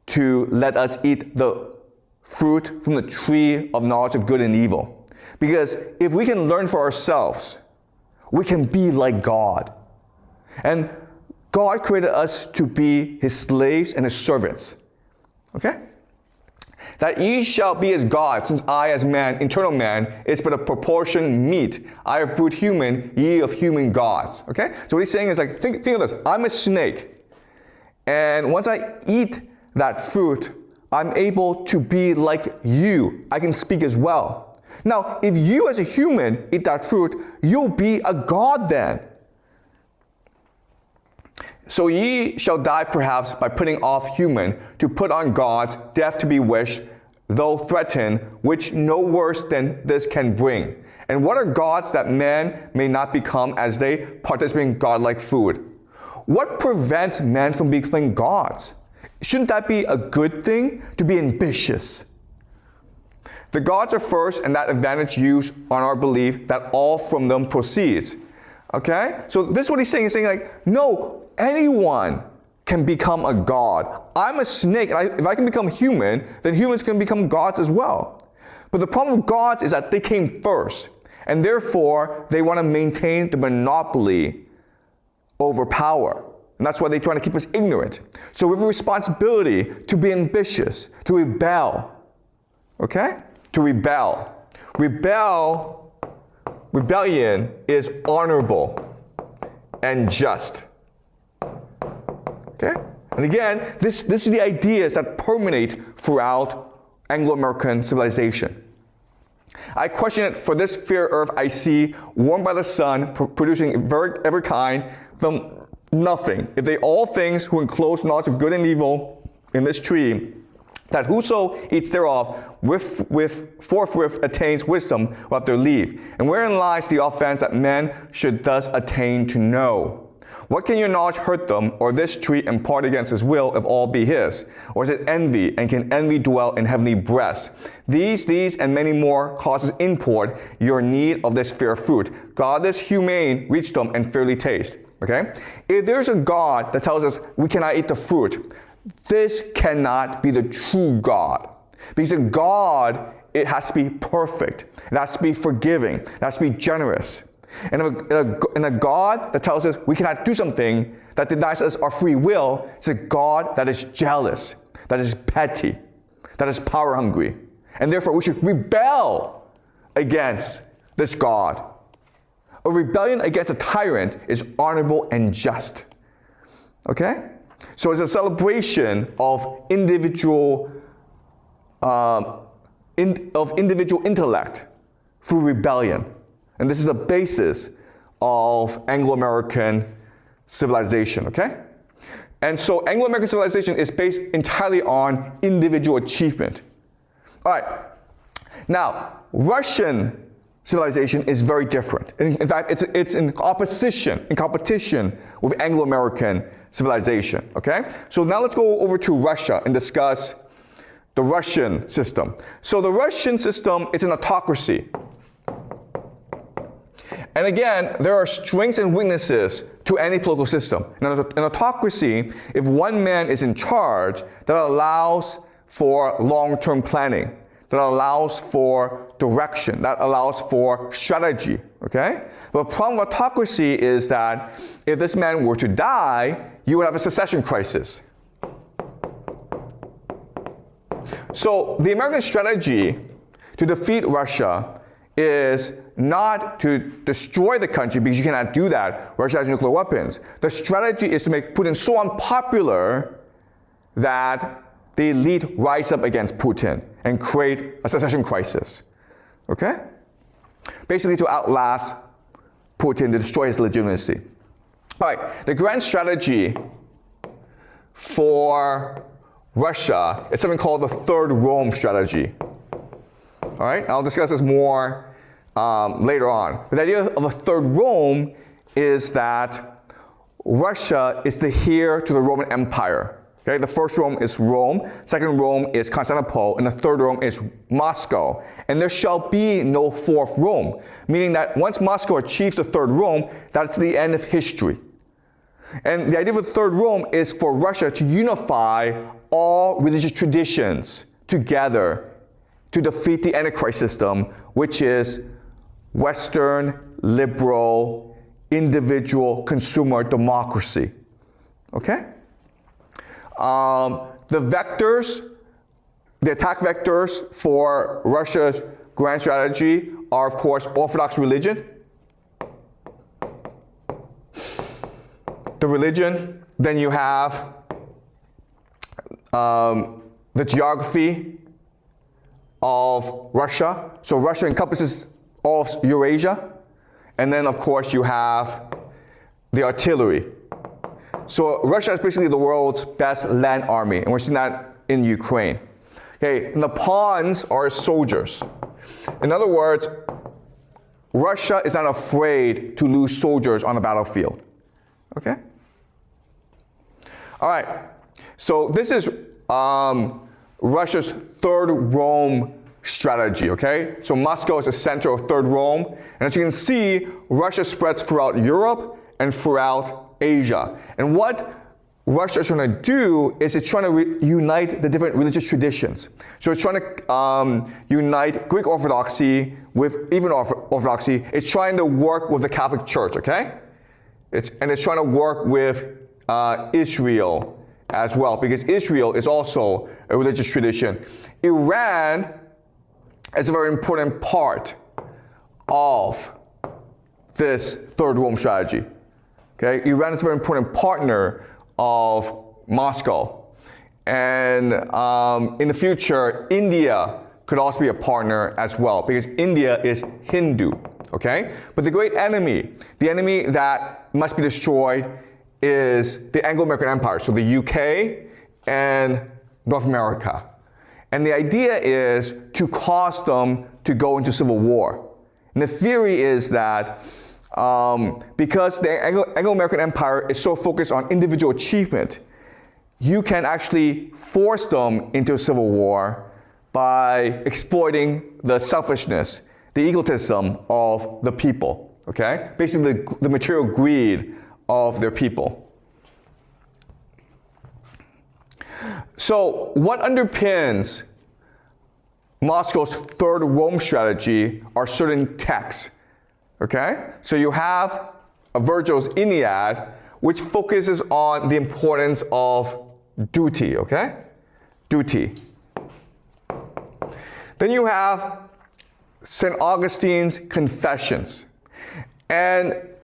to let us eat the fruit from the tree of knowledge of good and evil. Because if we can learn for ourselves, we can be like God. And God created us to be his slaves and his servants. Okay? That ye shall be as God, since I as man, eternal man, is but a proportion meet. I of brute human, ye of human gods. Okay? So what he's saying is like, think of this. I'm a snake. And once I eat that fruit, I'm able to be like you. I can speak as well. Now, if you as a human eat that fruit, you'll be a god then. So ye shall die perhaps by putting off human, to put on gods, death to be wished, though threatened, which no worse than this can bring. And what are gods that men may not become as they participate in godlike food? What prevents men from becoming gods? Shouldn't that be a good thing, to be ambitious? The gods are first, and that advantage used on our belief that all from them proceeds. Okay? So this is what he's saying. He's saying like, no, anyone can become a god. I'm a snake, and if I can become human, then humans can become gods as well. But the problem with gods is that they came first, and therefore they want to maintain the monopoly over power. And that's why they're trying to keep us ignorant. So we have a responsibility to be ambitious, to rebel. Okay? To rebel. Rebellion is honorable and just. Okay? And again, this is the ideas that permeate throughout Anglo-American civilization. I question it for this fair earth I see, warmed by the sun, producing every kind, from nothing. If they all things who enclose knowledge of good and evil in this tree, that whoso eats thereof forthwith attains wisdom without their leave. And wherein lies the offense that men should thus attain to know? What can your knowledge hurt them, or this tree impart against his will, if all be his? Or is it envy, and can envy dwell in heavenly breasts? These, and many more causes import your need of this fair fruit. God is humane, reach them, and fairly taste. Okay? If there's a God that tells us we cannot eat the fruit, this cannot be the true God. Because a God, it has to be perfect. It has to be forgiving. It has to be generous. And a God that tells us we cannot do something that denies us our free will, it's a God that is jealous, that is petty, that is power hungry. And therefore we should rebel against this God. A rebellion against a tyrant is honorable and just. Okay? So it's a celebration of individual intellect through rebellion. And this is the basis of Anglo-American civilization, okay? And so Anglo-American civilization is based entirely on individual achievement. All right. Now, Russian civilization is very different. In fact, it's in competition with Anglo-American civilization, okay? So now let's go over to Russia and discuss the Russian system. So the Russian system is an autocracy. And again, there are strengths and weaknesses to any political system. In an autocracy, if one man is in charge, that allows for long-term planning, that allows for direction, that allows for strategy, okay? But the problem with autocracy is that if this man were to die, you would have a succession crisis. So the American strategy to defeat Russia is not to destroy the country, because you cannot do that. Russia has nuclear weapons. The strategy is to make Putin so unpopular that the elite rise up against Putin and create a succession crisis. Okay? Basically to outlast Putin, to destroy his legitimacy. All right, the grand strategy for Russia is something called the Third Rome strategy. All right, I'll discuss this more later on. But the idea of a Third Rome is that Russia is the heir to the Roman Empire. Okay, the first Rome is Rome, second Rome is Constantinople, and the third Rome is Moscow. And there shall be no fourth Rome, meaning that once Moscow achieves the third Rome, that's the end of history. And the idea of the third Rome is for Russia to unify all religious traditions together to defeat the Antichrist system, which is Western, liberal, individual, consumer democracy. Okay? The vectors, the attack vectors for Russia's grand strategy are, of course, Orthodox religion. The religion, then you have the geography of Russia. So Russia encompasses all of Eurasia. And then, of course, you have the artillery. So Russia is basically the world's best land army, and we're seeing that in Ukraine. Okay, and the pawns are soldiers. In other words, Russia is not afraid to lose soldiers on the battlefield. Okay? All right, so this is Russia's Third Rome strategy, okay? So Moscow is the center of Third Rome, and as you can see, Russia spreads throughout Europe and throughout Asia. And what Russia is trying to do is it's trying to unite the different religious traditions. So it's trying to unite Greek Orthodoxy with even Orthodoxy. It's trying to work with the Catholic Church, okay? It's trying to work with Israel as well, because Israel is also a religious tradition. Iran is a very important part of this Third Rome strategy. Okay, Iran is a very important partner of Moscow. And in the future, India could also be a partner as well, because India is Hindu, okay? But the great enemy, the enemy that must be destroyed, is the Anglo-American Empire, so the UK and North America. And the idea is to cause them to go into civil war. And the theory is that because the Anglo-American Empire is so focused on individual achievement, you can actually force them into a civil war by exploiting the selfishness, the egotism of the people, okay? Basically the material greed of their people. So what underpins Moscow's Third Rome strategy are certain texts. Okay? So you have Virgil's Aeneid, which focuses on the importance of duty, okay? Duty. Then you have St. Augustine's Confessions. And